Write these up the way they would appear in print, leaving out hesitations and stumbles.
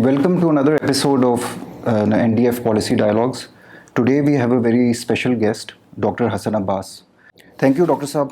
Welcome to another episode of NDF Policy Dialogues. Today we have a very special guest, Dr. Hassan Abbas. Thank you, Dr. Saab.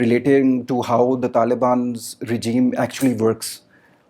relating to how the Taliban's regime actually works.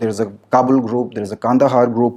there is a Kabul group, there is a Kandahar group.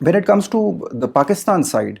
When it comes to the Pakistan side,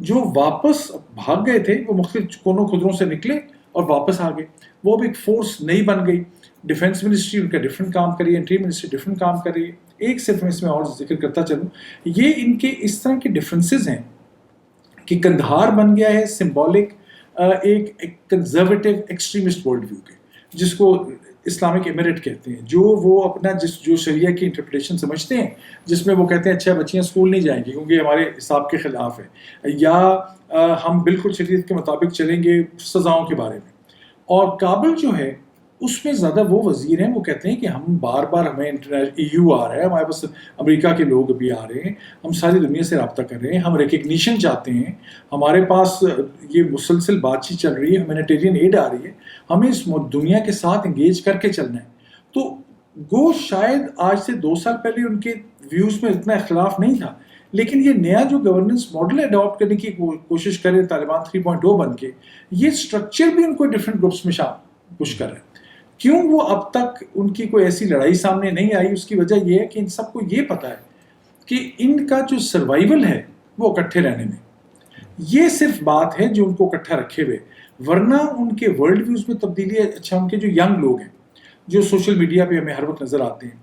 جو واپس بھاگ گئے تھے وہ مختلف کونوں خدروں سے نکلے اور واپس آ گئے. وہ اب ایک فورس نئی بن گئی. ڈیفینس منسٹری ان کا ڈفرینٹ کام کر رہی ہے, انٹری منسٹری ڈفرینٹ کام کر رہی ہے. ایک صرف میں اس میں اور ذکر کرتا چلوں, یہ ان کے اس طرح کے ڈفرینسز ہیں کہ قندھار بن گیا ہے سمبولک ایک کنزرویٹو ایکسٹریمسٹ ورلڈ ویو کے, جس کو اسلامک ایمریٹ کہتے ہیں, جو وہ اپنا جو شریعہ کی انٹرپریٹیشن سمجھتے ہیں, جس میں وہ کہتے ہیں اچھا بچیاں اسکول نہیں جائیں گی کیونکہ یہ ہمارے حساب کے خلاف ہے, یا ہم بالکل شریعت کے مطابق چلیں گے سزاؤں کے بارے میں. اور کابل جو ہے اس میں زیادہ وہ وزیر ہیں, وہ کہتے ہیں کہ ہم بار بار ہمیں EU آ رہا ہے, ہمارے پاس امریکہ کے لوگ بھی آ رہے ہیں, ہم ساری دنیا سے رابطہ کر رہے ہیں, ہم ریکگنیشن چاہتے ہیں, ہمارے پاس یہ مسلسل بات چیت چل رہی ہے, ہیومینیٹیرین ایڈ آ رہی ہے, ہمیں اس دنیا کے ساتھ انگیج کر کے چلنا ہے. تو گو شاید آج سے 2 سال پہلے ان کے ویوز میں اتنا اختلاف نہیں تھا, لیکن یہ نیا جو گورننس ماڈل اڈاپٹ کرنے کی کوشش کرے طالبان 3.0 بن کے, یہ اسٹرکچر بھی ان کو ڈفرینٹ گروپس میں پش کر رہے ہیں. کیوں وہ اب تک ان کی کوئی ایسی لڑائی سامنے نہیں آئی؟ اس کی وجہ یہ ہے کہ ان سب کو یہ پتہ ہے کہ ان کا جو سروائیول ہے وہ اکٹھے رہنے میں, یہ صرف بات ہے جو ان کو اکٹھا رکھے ہوئے, ورنہ ان کے ورلڈ ویوز میں تبدیلی ہے. اچھا, ان کے جو ینگ لوگ ہیں جو سوشل میڈیا پہ ہمیں ہر وقت نظر آتے ہیں,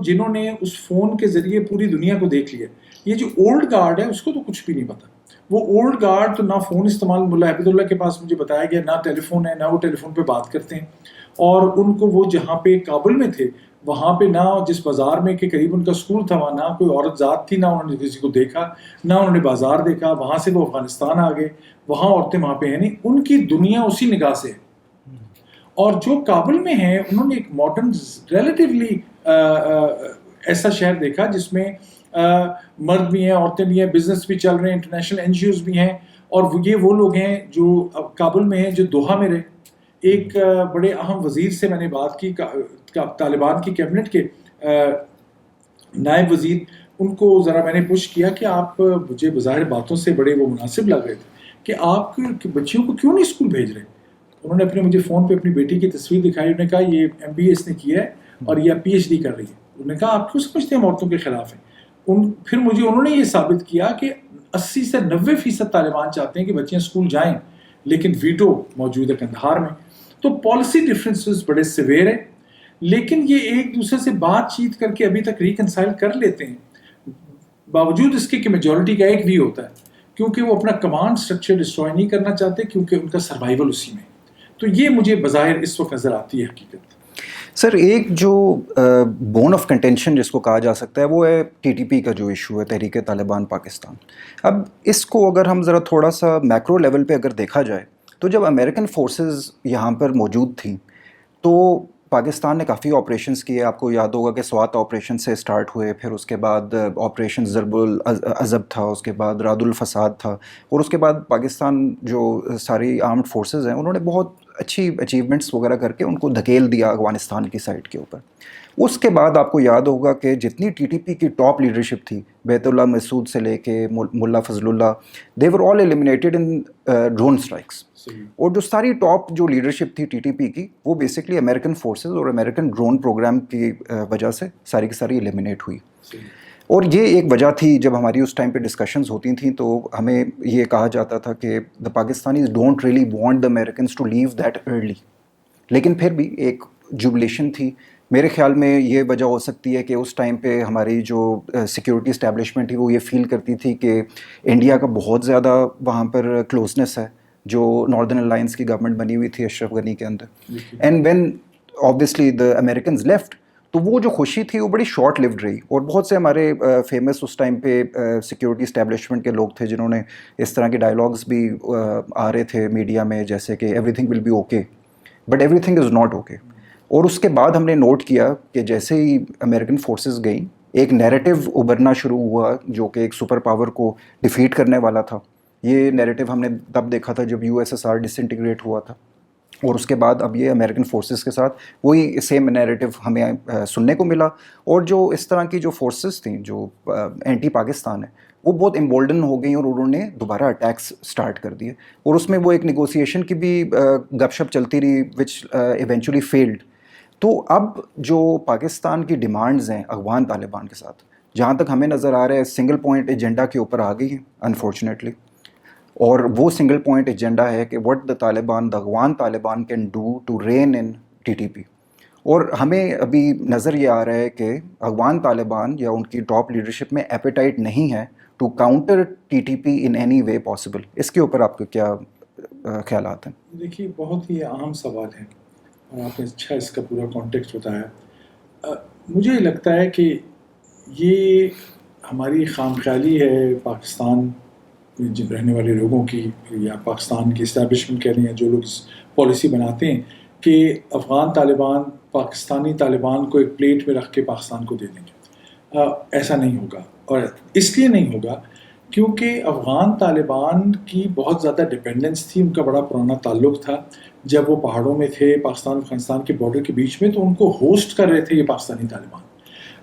جنہوں نے اس فون کے ذریعے پوری دنیا کو دیکھ لیا, یہ جو اولڈ گارڈ ہے اس کو تو کچھ بھی نہیں پتا. وہ اولڈ گارڈ تو نہ فون استعمال, ملا عبید اللہ کے پاس مجھے بتایا گیا نہ ٹیلی فون ہے, نہ وہ ٹیلی فون پہ بات کرتے ہیں, اور ان کو وہ جہاں پہ کابل میں تھے وہاں پہ نہ جس بازار میں کے قریب ان کا اسکول تھا وہاں نہ کوئی عورت ذات تھی, نہ انہوں نے کسی کو دیکھا, نہ انہوں نے بازار دیکھا. وہاں سے وہ افغانستان آ گئے, وہاں عورتیں وہاں پہ ہیں نہیں, ان کی دنیا اسی نگاہ سے ہے. اور جو کابل میں ہیں انہوں نے ایک ماڈرن ریلیٹیولی ایسا شہر دیکھا جس میں مرد بھی ہیں, عورتیں بھی ہیں, بزنس بھی چل رہے ہیں, انٹرنیشنل NGOs بھی ہیں, اور یہ وہ لوگ ہیں جو کابل میں ہیں جو دوحہ میں رہے. ایک بڑے اہم وزیر سے میں نے بات کی, طالبان کی کیبنٹ کے نائب وزیر, ان کو ذرا میں نے پوچھ کیا کہ آپ مجھے بظاہر باتوں سے بڑے وہ مناسب لگ رہے تھے کہ آپ بچیوں کو کیوں نہیں اسکول بھیج رہے. انہوں نے اپنے مجھے فون پہ اپنی بیٹی کی تصویر دکھائی, انہوں نے کہا یہ MBA اس نے کیا ہے اور یہ PhD کر رہی ہے. انہوں نے کہا آپ کیوں سمجھتے ہیں ہم عورتوں کے خلاف ہیں. پھر مجھے انہوں نے یہ ثابت کیا کہ 80 سے 90% طالبان چاہتے ہیں کہ بچیاں اسکول جائیں, لیکن ویٹو موجود ہے قندھار میں. تو پالیسی ڈفرینسز بڑے سیویئر ہیں, لیکن یہ ایک دوسرے سے بات چیت کر کے ابھی تک ریکنسائل کر لیتے ہیں, باوجود اس کے کہ میجورٹی کا ایک ویو ہوتا ہے, کیونکہ وہ اپنا کمانڈ سٹرکچر ڈسٹروائے نہیں کرنا چاہتے, کیونکہ ان کا سروائیول اسی میں. تو یہ مجھے بظاہر اس وقت نظر آتی ہے حقیقت. سر, ایک جو بون آف کنٹینشن جس کو کہا جا سکتا ہے وہ ہے TTP کا جو ایشو ہے, تحریک طالبان پاکستان. اب اس کو اگر ہم ذرا تھوڑا سا میکرو لیول پہ اگر دیکھا جائے تو جب امریکن فورسز یہاں پر موجود تھیں تو پاکستان نے کافی آپریشنز کیے. آپ کو یاد ہوگا کہ سوات آپریشن سے اسٹارٹ ہوئے, پھر اس کے بعد آپریشن ضرب العضب تھا, اس کے بعد راد الفساد تھا, اور اس کے بعد پاکستان جو ساری آرمڈ فورسز ہیں انہوں نے بہت اچھی اچیومنٹس وغیرہ کر کے ان کو دھکیل دیا افغانستان کی سائڈ کے اوپر. اس کے بعد آپ کو یاد ہوگا کہ جتنی TTP کی ٹاپ لیڈرشپ تھی, بیت اللہ مسعود سے لے کے ملا فضل اللہ, دے ور آل ایلیمنیٹڈ ان ڈرون اسٹرائکس. اور جو ساری ٹاپ جو لیڈرشپ تھی TTP کی وہ بیسکلی امریکن فورسز اور امریکن ڈرون پروگرام کی وجہ سے ساری کی ساری ایلیمنیٹ ہوئی. اور یہ ایک وجہ تھی جب ہماری اس ٹائم پہ ڈسکشنز ہوتی تھیں تو ہمیں یہ کہا جاتا تھا کہ the Pakistanis don't really want the Americans to leave that early. لیکن پھر بھی ایک جوبلیشن تھی. میرے خیال میں یہ وجہ ہو سکتی ہے کہ اس ٹائم پہ ہماری جو سیکیورٹی اسٹیبلشمنٹ تھی وہ یہ فیل کرتی تھی کہ انڈیا کا بہت زیادہ وہاں پر کلوزنس ہے جو ناردرن الائنس کی گورنمنٹ بنی ہوئی تھی اشرف غنی کے اندر. And when obviously the Americans left تو وہ جو خوشی تھی وہ بڑی شارٹ لیوڈ رہی. اور بہت سے ہمارے فیمس اس ٹائم پہ سیکیورٹی اسٹیبلشمنٹ کے لوگ تھے جنہوں نے اس طرح کے ڈائلاگس بھی آ رہے تھے میڈیا میں, جیسے کہ everything will be okay but everything is not okay. اور اس کے بعد ہم نے نوٹ کیا کہ جیسے ہی امریکن فورسز گئیں ایک نیریٹو ابھرنا شروع ہوا جو کہ ایک سپر پاور کو ڈیفیٹ کرنے والا تھا. یہ نیریٹو ہم نے تب دیکھا تھا جب USSR ڈس انٹیگریٹ ہوا تھا, اور اس کے بعد اب یہ امریکن فورسز کے ساتھ وہی سیم نیریٹو ہمیں سننے کو ملا. اور جو اس طرح کی جو فورسز تھیں جو اینٹی پاکستان ہیں وہ بہت امبولڈن ہو گئیں اور انہوں نے دوبارہ اٹیکس سٹارٹ کر دیے. اور اس میں وہ ایک نیگوسیشن کی بھی گپ شپ چلتی رہی وچ ایونچولی فیلڈ. تو اب جو پاکستان کی ڈیمانڈز ہیں افغان طالبان کے ساتھ جہاں تک ہمیں نظر آ رہا ہے سنگل پوائنٹ ایجنڈا کے اوپر آ گئی ہیں انفارچونیٹلی. اور وہ سنگل پوائنٹ ایجنڈا ہے کہ what the Taliban, the Afghan Taliban can do to reign in TTP. اور ہمیں ابھی نظر یہ آ رہا ہے کہ افغان طالبان یا ان کی ٹاپ لیڈرشپ میں ایپیٹائٹ نہیں ہے to counter TTP in any way possible. اس کے اوپر آپ کے کیا خیالات ہیں؟ دیکھیے بہت ہی اہم سوال ہے اور آپ نے اچھا اس کا پورا کانٹیکسٹ بتایا. مجھے لگتا ہے کہ یہ ہماری خام خیالی ہے پاکستان میں جب رہنے والے لوگوں کی, یا پاکستان کی اسٹیبلشمنٹ کہہ رہے ہیں جو لوگ اس پالیسی بناتے ہیں کہ افغان طالبان پاکستانی طالبان کو ایک پلیٹ میں رکھ کے پاکستان کو دے دیں گے. ایسا نہیں ہوگا, اور اس لیے نہیں ہوگا کیونکہ افغان طالبان کی بہت زیادہ ڈپینڈنس تھی, ان کا بڑا پرانا تعلق تھا. جب وہ پہاڑوں میں تھے پاکستان افغانستان کے بارڈر کے بیچ میں, تو ان کو ہوسٹ کر رہے تھے یہ پاکستانی طالبان.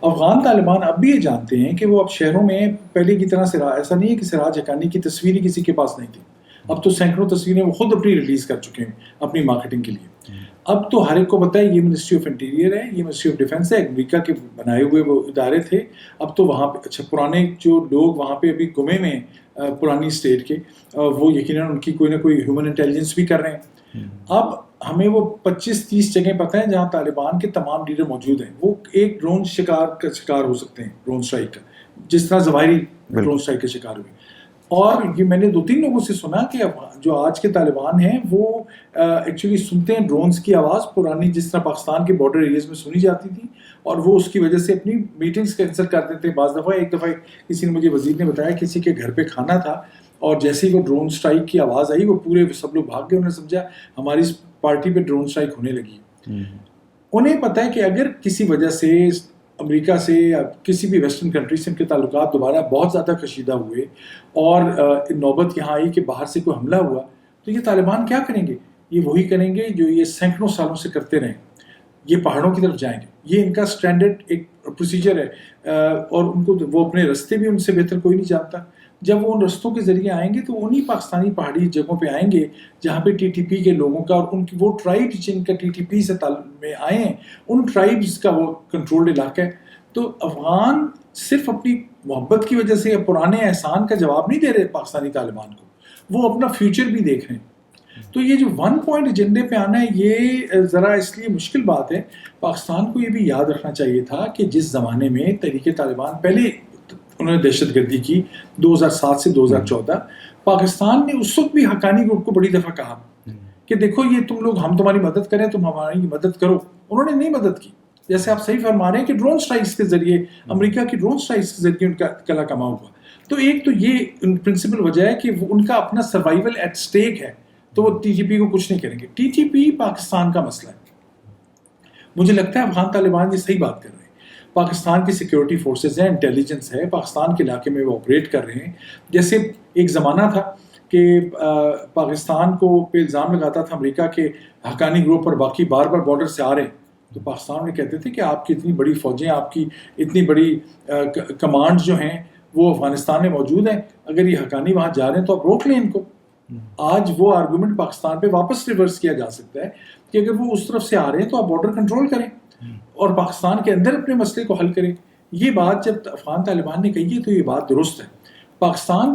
افغان طالبان اب بھی یہ جانتے ہیں کہ وہ اب شہروں میں پہلے کی طرح ایسا نہیں ہے کہ سراج حقانی کی تصویریں کسی کے پاس نہیں تھی. اب تو سینکڑوں تصویریں وہ خود اپنی ریلیز کر چکے ہیں اپنی مارکیٹنگ کے لیے. اب تو ہر ایک کو پتہ ہے یہ منسٹری آف انٹیریئر ہے, یہ منسٹری آف ڈیفینس ہے, امریکہ کے بنائے ہوئے وہ ادارے تھے. اب تو وہاں پہ اچھا پرانے جو لوگ وہاں پہ ابھی گمے میں ہیں پرانی اسٹیٹ کے, وہ یقیناً ان کی کوئی نہ کوئی ہیومن انٹیلیجنس بھی کر رہے ہیں. اب ہمیں وہ 25-30 جگہیں پتہ ہیں جہاں طالبان کے تمام لیڈر موجود ہیں. وہ ایک ڈرون شکار کا شکار ہو سکتے ہیں, ڈرون اسٹرائک کا, جس طرح ظواہری ڈرون اسٹرائک کا شکار ہوئے. اور یہ میں نے 2-3 لوگوں سے سنا کہ جو آج کے طالبان ہیں وہ ایکچولی سنتے ہیں ڈرونز کی آواز پرانی جس طرح پاکستان کے بارڈر ایریاز میں سنی جاتی تھی, اور وہ اس کی وجہ سے اپنی میٹنگز کینسل کر دیتے ہیں. بعض دفعہ ایک دفعہ کسی نے مجھے وزیر نے بتایا کسی کے گھر پہ کھانا تھا, اور جیسے ہی وہ ڈرون اسٹرائک کی آواز آئی وہ پورے سب لوگ بھاگ گئے. انہوں نے سمجھا ہماری اس پارٹی پہ ڈرون اسٹرائک ہونے لگی. انہیں پتہ ہے کہ اگر کسی وجہ سے امریکہ سے یا کسی بھی ویسٹرن کنٹری سے ان کے تعلقات دوبارہ بہت زیادہ کشیدہ ہوئے اور نوبت یہاں آئی کہ باہر سے کوئی حملہ ہوا, تو یہ طالبان کیا کریں گے؟ یہ وہی کریں گے جو یہ سینکڑوں سالوں سے کرتے رہے, یہ پہاڑوں کی طرف جائیں گے. یہ ان کا اسٹینڈرڈ ایک پروسیجر ہے, اور ان کو وہ اپنے رستے بھی ان سے بہتر کوئی نہیں جانتا. جب وہ ان رستوں کے ذریعے آئیں گے تو انہی پاکستانی پہاڑی جگہوں پہ آئیں گے جہاں پہ TTP کے لوگوں کا اور ان کی وہ ٹرائبس جن کا TTP سے تعلق میں آئے ہیں ان ٹرائبس کا وہ کنٹرولڈ علاقہ ہے. تو افغان صرف اپنی محبت کی وجہ سے یا پرانے احسان کا جواب نہیں دے رہے پاکستانی طالبان کو, وہ اپنا فیوچر بھی دیکھ رہے ہیں. تو یہ جو 1 پوائنٹ ایجنڈے پہ آنا ہے یہ ذرا اس لیے مشکل بات ہے. پاکستان کو یہ بھی یاد رکھنا چاہیے تھا کہ جس زمانے میں تحریک طالبان پہلے انہوں نے دہشت گردی کی 2007 سے 2014, پاکستان نے اس وقت بھی حقانی گروپ کو بڑی دفعہ کہا کہ دیکھو یہ تم لوگ ہم تمہاری مدد کریں تم ہماری مدد کرو. انہوں نے نہیں مدد کی. جیسے آپ صحیح فرما رہے ہیں کہ ڈرون اسٹرائکس کے ذریعے امریکہ کی ڈرون اسٹرائکس کے ذریعے ان کا کلا کما ہوا. تو ایک تو یہ پرنسپل وجہ ہے کہ ان کا اپنا سروائیول ایٹ اسٹیک ہے, تو وہ TTP کو کچھ نہیں کریں گے. TTP پاکستان کا مسئلہ ہے. مجھے لگتا ہے افغان طالبان یہ صحیح بات کر رہے ہیں. پاکستان کی سیکیورٹی فورسز ہیں, انٹیلیجنس ہے, پاکستان کے علاقے میں وہ آپریٹ کر رہے ہیں. جیسے ایک زمانہ تھا کہ پاکستان کو پہ الزام لگاتا تھا امریکہ کے حقانی گروپ پر باقی بار بار بارڈر سے آ رہے ہیں, تو پاکستان میں کہتے تھے کہ آپ کی اتنی بڑی فوجیں, آپ کی اتنی بڑی کمانڈ جو ہیں وہ افغانستان میں موجود ہیں, اگر یہ حقانی وہاں جا رہے ہیں تو آپ روک لیں ان کو. آج وہ آرگومنٹ پاکستان پہ واپس ریورس کیا جا سکتا ہے کہ اگر وہ اس طرف سے آ رہے ہیں تو آپ بارڈر کنٹرول کریں اور پاکستان کے اندر اپنے مسئلے کو حل کریں. یہ بات جب افغان طالبان نے کہی ہے تو یہ بات درست ہے. پاکستان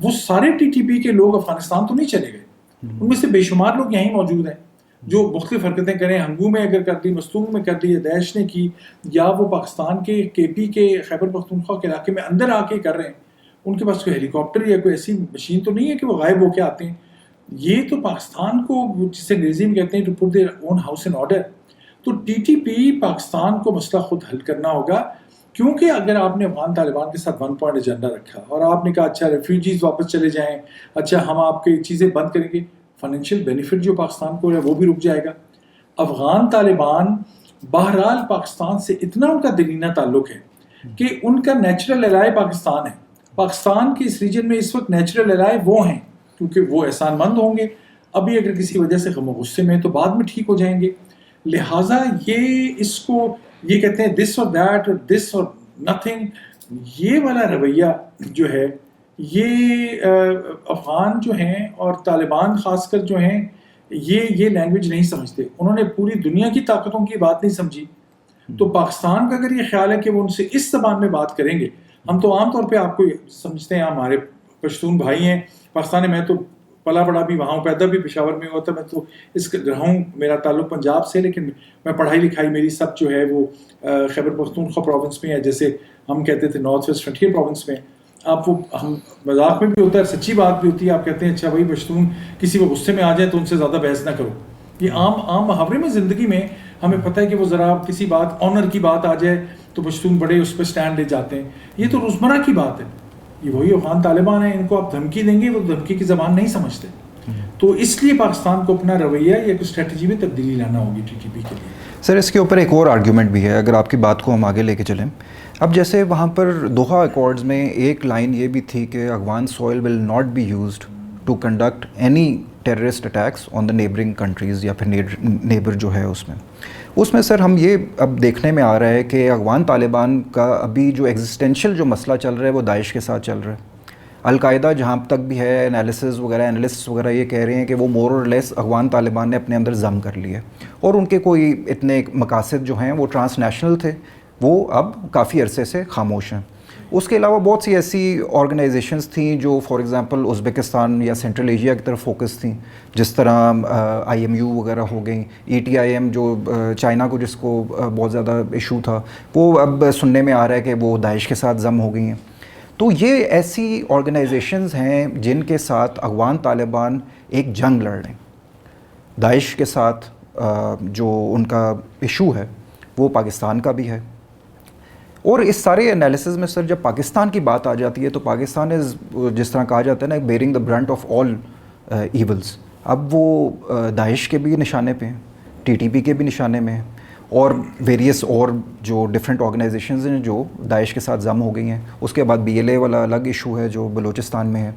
وہ سارے TTP کے لوگ افغانستان تو نہیں چلے گئے, ان میں سے بے شمار لوگ یہیں موجود ہیں جو مختلف حرکتیں کریں. ہنگو میں اگر کر دی, مستونگ میں کر دی, یا داعش نے کی, یا وہ پاکستان کے KP کے خیبر پختونخوا کے علاقے میں اندر آ کے کر رہے ہیں. ان کے پاس کوئی ہیلی کاپٹر یا کوئی ایسی مشین تو نہیں ہے کہ وہ غائب ہو کے آتے ہیں. یہ تو پاکستان کو جسے انگریزی میں کہتے ہیں to put their own house in order. تو TTP پاکستان کو مسئلہ خود حل کرنا ہوگا, کیونکہ اگر آپ نے افغان طالبان کے ساتھ 1 پوائنٹ ایجنڈا رکھا اور آپ نے کہا اچھا ریفیوجیز واپس چلے جائیں, اچھا ہم آپ کی چیزیں بند کریں گے, فائنینشیل بینیفٹ جو پاکستان کو ہے وہ بھی رک جائے گا. افغان طالبان بہرحال پاکستان سے اتنا ان کا دلینہ تعلق ہے کہ ان کا نیچرل الائے پاکستان ہے. پاکستان کے اس ریجن میں اس وقت نیچرل الائے وہ ہیں کیونکہ وہ احسان مند ہوں گے. ابھی اگر کسی وجہ سے غم و غصے میں تو بعد میں ٹھیک ہو جائیں گے. لہٰذا یہ کہتے ہیں دس اور دیٹ اور دس اور نتھنگ, یہ والا رویہ جو ہے یہ افغان جو ہیں اور طالبان خاص کر جو ہیں یہ لینگویج نہیں سمجھتے. انہوں نے پوری دنیا کی طاقتوں کی بات نہیں سمجھی. تو پاکستان کا اگر یہ خیال ہے کہ وہ ان سے اس زبان میں بات کریں گے, ہم تو عام طور پہ آپ کو سمجھتے ہیں ہمارے پشتون بھائی ہیں پاکستان میں تو پلا بڑا بھی وہاں پیدا بھی پشاور میں ہوا تھا, میں تو اس رہا ہوں, میرا تعلق پنجاب سے, لیکن میں پڑھائی لکھائی میری سب جو ہے وہ خیبر پختونخوا پروونس میں ہے, جیسے ہم کہتے تھے نارتھ ویسٹ فرنٹیئر پروونس میں. آپ وہ ہم مذاق میں بھی ہوتا ہے, سچی بات بھی ہوتی ہے, آپ کہتے ہیں اچھا بھائی پشتون کسی کو غصے میں آ جائے تو ان سے زیادہ بحث نہ کرو. یہ عام محاورے میں زندگی میں ہمیں پتہ ہے کہ وہ ذرا کسی بات آنر کی بات آ جائے تو پشتون بڑے اس پہ سٹینڈ لے جاتے ہیں. یہ تو روزمرہ کی بات ہے. یہ وہی افغان طالبان ہیں, ان کو آپ دھمکی دیں گے, وہ دھمکی کی زبان نہیں سمجھتے. تو اس لیے پاکستان کو اپنا رویہ یا کوئی اسٹریٹجی میں تبدیلی لانا ہوگی ٹی ٹی پی کے لیے. سر اس کے اوپر ایک اور آرگیومنٹ بھی ہے, اگر آپ کی بات کو ہم آگے لے کے چلیں. اب جیسے وہاں پر دوحہ ایکارڈز میں ایک لائن یہ بھی تھی کہ Afghan soil will not be used to conduct any terrorist attacks on the neighbouring countries, یا پھر نیبر جو ہے اس میں سر ہم یہ اب دیکھنے میں آ رہا ہے کہ افغان طالبان کا ابھی جو ایگزسٹینشیل جو مسئلہ چل رہا ہے وہ داعش کے ساتھ چل رہا ہے. القاعدہ جہاں تک بھی ہے انالسٹس وغیرہ یہ کہہ رہے ہیں کہ وہ مور اور لیس افغان طالبان نے اپنے اندر ضم کر لیے, اور ان کے کوئی اتنے مقاصد جو ہیں وہ ٹرانس نیشنل تھے, وہ اب کافی عرصے سے خاموش ہیں. اس کے علاوہ بہت سی ایسی آرگنائزیشنز تھیں جو فار ایگزامپل ازبکستان یا سینٹرل ایشیا کی طرف فوکس تھیں, جس طرح IMU وغیرہ ہو گئیں, ETIM جو چائنا کو جس کو بہت زیادہ ایشو تھا, وہ اب سننے میں آ رہا ہے کہ وہ داعش کے ساتھ ضم ہو گئی ہیں. تو یہ ایسی آرگنائزیشنز ہیں جن کے ساتھ افغان طالبان ایک جنگ لڑ رہے ہیں. داعش کے ساتھ جو ان کا ایشو ہے وہ پاکستان کا بھی ہے. اور اس سارے انالیسز میں سر جب پاکستان کی بات آ جاتی ہے تو پاکستان از, جس طرح کہا جاتا ہے نا, bearing the burnt of all evils. اب وہ داعش کے بھی نشانے پہ ہیں, TTP کے بھی نشانے میں ہیں, اور ویریس اور جو ڈفرینٹ آرگنائزیشنز ہیں جو داعش کے ساتھ ضم ہو گئی ہیں. اس کے بعد BLA والا الگ ایشو ہے جو بلوچستان میں ہے.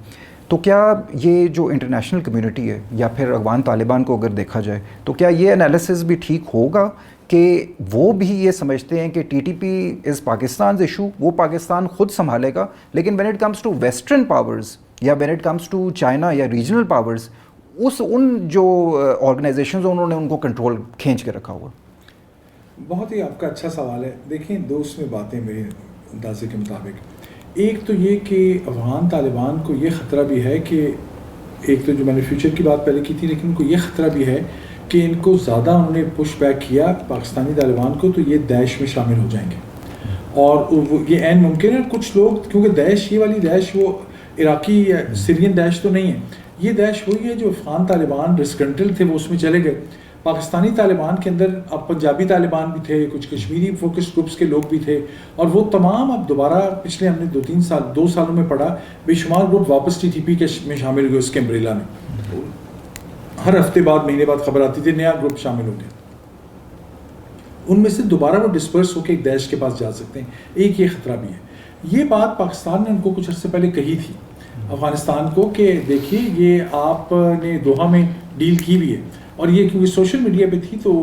تو کیا یہ جو انٹرنیشنل کمیونٹی ہے یا پھر افغان طالبان کو اگر دیکھا جائے تو کیا یہ انالیسز بھی ٹھیک ہوگا کہ وہ بھی یہ سمجھتے ہیں کہ TTP از پاکستانز ایشو, وہ پاکستان خود سنبھالے گا, لیکن when it comes to western powers یا when it comes to China یا ریجنل پاورز, ان جو آرگنائزیشنز انہوں نے ان کو کنٹرول کھینچ کے رکھا ہوا. بہت ہی آپ کا اچھا سوال ہے. دیکھیں دو اس میں باتیں میرے اندازے کے مطابق. ایک تو یہ کہ افغان طالبان کو یہ خطرہ بھی ہے کہ, ایک تو جو میں نے فیوچر کی بات پہلے کی تھی, لیکن ان کو یہ خطرہ بھی ہے کہ ان کو زیادہ انہوں نے پش بیک کیا پاکستانی طالبان کو تو یہ داعش میں شامل ہو جائیں گے. اور یہ عین ممکن ہے کچھ لوگ, کیونکہ داعش یہ والی داعش وہ عراقی یا سیرین داعش تو نہیں ہے, یہ داعش وہی ہے جو افغان طالبان ڈسکنٹل تھے وہ اس میں چلے گئے. پاکستانی طالبان کے اندر اب پنجابی طالبان بھی تھے, کچھ کشمیری فوکس گروپس کے لوگ بھی تھے, اور وہ تمام اب دوبارہ پچھلے ہم نے 2 سالوں میں پڑھا بے شمار گروپ واپس TTP کے میں شامل ہوئے. اس کے امبریلا میں ہر ہفتے بعد مہینے بعد خبر آتی تھی نیا گروپ شامل ہو گیا. ان میں سے دوبارہ وہ ڈسپرس ہو کے ایک داعش کے پاس جا سکتے ہیں. ایک یہ خطرہ بھی ہے. یہ بات پاکستان نے ان کو کچھ عرصے پہلے کہی تھی افغانستان کو کہ دیکھیے یہ آپ نے دوحہ میں ڈیل کی بھی ہے, اور یہ کیونکہ سوشل میڈیا پہ تھی تو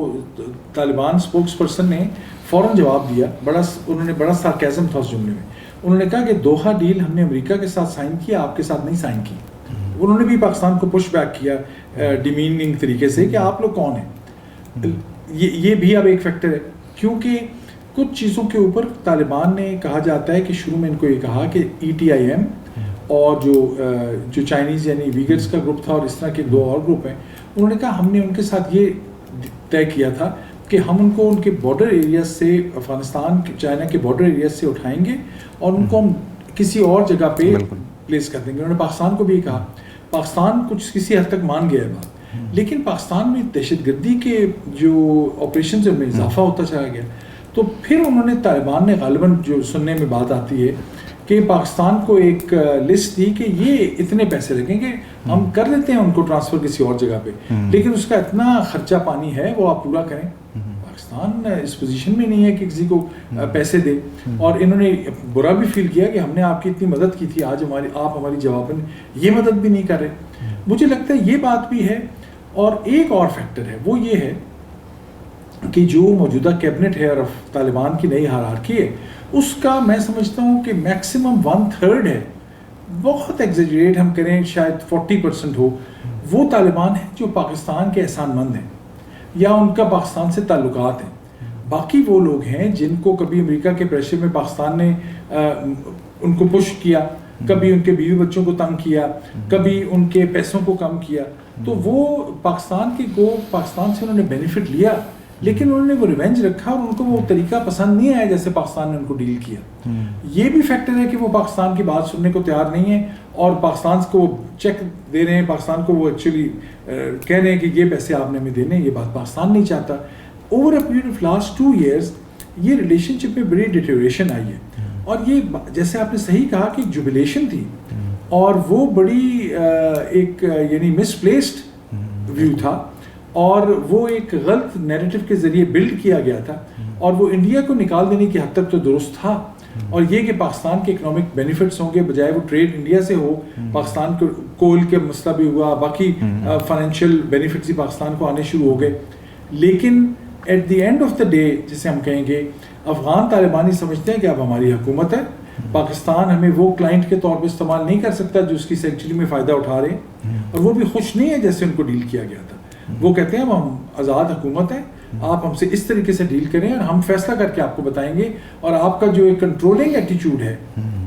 طالبان اسپوکس پرسن نے فوراً جواب دیا. انہوں نے بڑا سارکیزم تھا اس جملے میں. انہوں نے کہا کہ دوحہ ڈیل ہم نے امریکہ کے ساتھ سائن کیا, آپ کے ساتھ نہیں سائن کی. انہوں نے بھی پاکستان کو پش بیک کیا ڈیمیننگ طریقے سے کہ آپ لوگ کون ہیں. یہ بھی اب ایک فیکٹر ہے, کیونکہ کچھ چیزوں کے اوپر طالبان نے کہا جاتا ہے کہ شروع میں ان کو یہ کہا کہ ETIM اور جو چائنیز یعنی ویگرز کا گروپ تھا اور اس طرح کے 2 اور گروپ ہیں, انہوں نے کہا ہم نے ان کے ساتھ یہ طے کیا تھا کہ ہم ان کو ان کے بارڈر ایریاز سے, افغانستان چائنا کے بارڈر ایریاز سے اٹھائیں گے اور ان کو ہم کسی اور جگہ پہ پلیس کر دیں گے. انہوں نے پاکستان کو بھی کہا. پاکستان کچھ کسی حد تک مان گیا ہے بات, لیکن پاکستان میں دہشت گردی کے جو آپریشنز میں اضافہ ہوتا چلا گیا. تو پھر انہوں نے طالبان نے غالباً جو سننے میں بات آتی ہے کہ پاکستان کو ایک لسٹ دی کہ یہ اتنے پیسے لگیں گے, ہم کر لیتے ہیں ان کو ٹرانسفر کسی اور جگہ پہ, لیکن اس کا اتنا خرچہ پانی ہے وہ آپ پورا کریں. پاکستان اس پوزیشن میں نہیں ہے کہ کسی کو پیسے دے, اور انہوں نے برا بھی فیل کیا کہ ہم نے آپ کی اتنی مدد کی تھی, آج آپ ہماری جواباً یہ مدد بھی نہیں کر رہے. مجھے لگتا ہے یہ بات بھی ہے. اور ایک اور فیکٹر ہے, وہ یہ ہے کہ جو موجودہ کیبنٹ ہے اور طالبان کی نئی ہائرارکی ہے, اس کا میں سمجھتا ہوں کہ میکسیمم 1/3 ہے, بہت ایگزیجریٹ ہم کریں شاید 40% ہو, وہ طالبان ہیں جو پاکستان کے احسان مند ہیں یا ان کا پاکستان سے تعلقات ہیں. باقی وہ لوگ ہیں جن کو کبھی امریکہ کے پریشر میں پاکستان نے ان کو پش کیا, کبھی ان کے بیوی بچوں کو تنگ کیا, کبھی ان کے پیسوں کو کم کیا. تو وہ پاکستان سے انہوں نے بینیفٹ لیا, لیکن انہوں نے وہ ریونج رکھا اور ان کو وہ طریقہ پسند نہیں آیا جیسے پاکستان نے ان کو ڈیل کیا. یہ بھی فیکٹر ہے کہ وہ پاکستان کی بات سننے کو تیار نہیں ہے اور پاکستان کو چیک دے رہے ہیں, پاکستان کو وہ ایکچولی کہہ رہے ہیں کہ یہ پیسے آپ نے ہمیں دینے, یہ بات پاکستان نہیں چاہتا. Over a period of last 2 years یہ ریلیشن شپ میں بڑی ڈیٹیریشن آئی ہے, اور یہ جیسے آپ نے صحیح کہا کہ جوبلیشن تھی اور وہ بڑی ایک یعنی مس پلیسڈ ویو تھا, اور وہ ایک غلط نیریٹو کے ذریعے بلڈ کیا گیا تھا, اور وہ انڈیا کو نکال دینے کی حد تک تو درست تھا. اور یہ کہ پاکستان کے اکنامک بینیفٹس ہوں گے بجائے وہ ٹریڈ انڈیا سے ہو, پاکستان کو کول کے مسئلہ بھی ہوا, باقی فائنینشیل بینیفٹس بھی پاکستان کو آنے شروع ہو گئے. لیکن at the end of the day جسے ہم کہیں گے افغان طالبانی سمجھتے ہیں کہ اب ہماری حکومت ہے, پاکستان ہمیں وہ کلائنٹ کے طور پہ استعمال نہیں کر سکتا جو اس کی سیکچری میں فائدہ اٹھا رہے ہیں, اور وہ بھی خوش نہیں ہے جیسے ان کو ڈیل کیا گیا تھا. وہ کہتے ہیں اب ہم آزاد حکومت ہے, آپ ہم سے اس طریقے سے ڈیل کریں اور ہم فیصلہ کر کے آپ کو بتائیں گے, اور آپ کا جو ایک کنٹرولنگ ایٹیچیوڈ ہے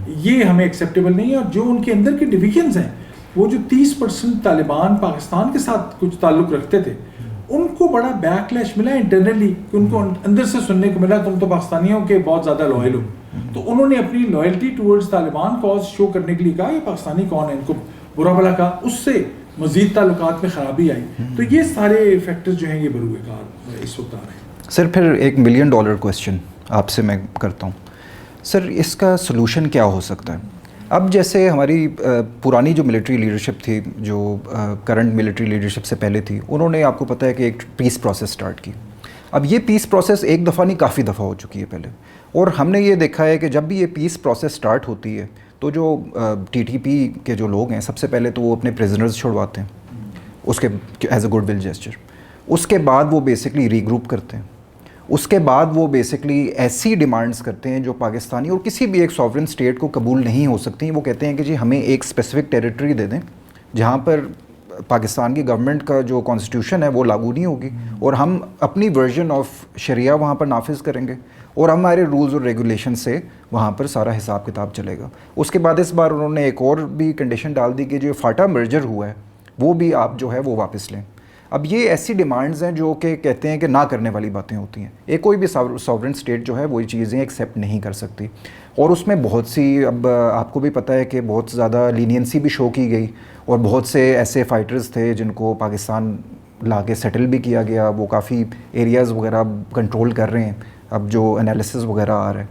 یہ ہمیں ایکسیپٹیبل نہیں ہے. اور جو ان کے اندر کے ڈویژنز ہیں, وہ جو 30% طالبان پاکستان کے ساتھ کچھ تعلق رکھتے تھے, ان کو بڑا بیک لیش ملا انٹرنلی, کہ ان کو اندر سے سننے کو ملا تم تو پاکستانیوں کے بہت زیادہ لوائل ہو. تو انہوں نے اپنی لوائلٹی ٹورڈز طالبان کاز شو کرنے کے لیے کہا یہ پاکستانی کون ہے, ان کو برا بھلا کہا, اس سے مزید تعلقات میں خرابی آئی. تو یہ سارے فیکٹرز جو ہیں یہ بروئے کار اس وقت آ رہے ہیں. سر پھر ایک $1 ملین کویسچن آپ سے میں کرتا ہوں. سر اس کا سلوشن کیا ہو سکتا ہے؟ اب جیسے ہماری پرانی جو ملٹری لیڈرشپ تھی, جو کرنٹ ملٹری لیڈرشپ سے پہلے تھی, انہوں نے آپ کو پتہ ہے کہ ایک پیس پروسیس سٹارٹ کی. اب یہ پیس پروسیس ایک دفعہ نہیں کافی دفعہ ہو چکی ہے پہلے, اور ہم نے یہ دیکھا ہے کہ جب بھی یہ پیس پروسیس سٹارٹ ہوتی ہے تو جو TTP کے جو لوگ ہیں سب سے پہلے تو وہ اپنے پریزنرز چھڑواتے ہیں اس کے as a good will gesture. اس کے بعد وہ بیسکلی ری گروپ کرتے ہیں. اس کے بعد وہ بیسکلی ایسی ڈیمانڈز کرتے ہیں جو پاکستانی اور کسی بھی ایک سوورن اسٹیٹ کو قبول نہیں ہو سکتی. وہ کہتے ہیں کہ جی ہمیں ایک اسپیسیفک ٹیریٹری دے دیں جہاں پر پاکستان کی گورنمنٹ کا جو کانسٹیٹیوشن ہے وہ لاگو نہیں ہوگی, اور ہم اپنی ورژن آف شریعہ وہاں پر نافذ کریں گے, اور ہمارے رولز اور ریگولیشن سے وہاں پر سارا حساب کتاب چلے گا. اس کے بعد اس بار انہوں نے ایک اور بھی کنڈیشن ڈال دی کہ جو فاٹا مرجر ہوا ہے وہ بھی آپ جو ہے وہ واپس لیں. اب یہ ایسی ڈیمانڈز ہیں جو کہ کہتے ہیں کہ نہ کرنے والی باتیں ہوتی ہیں. ایک کوئی بھی ساورن اسٹیٹ جو ہے وہ چیزیں ایکسیپٹ نہیں کر سکتی, اور اس میں بہت سی, اب آپ کو بھی پتہ ہے کہ بہت زیادہ لینینسی بھی شو کی گئی, اور بہت سے ایسے فائٹرز تھے جن کو پاکستان لا کے سیٹل بھی کیا گیا, وہ کافی ایریاز وغیرہ کنٹرول کر رہے ہیں. اب جو انالیسز وغیرہ آ رہا ہے,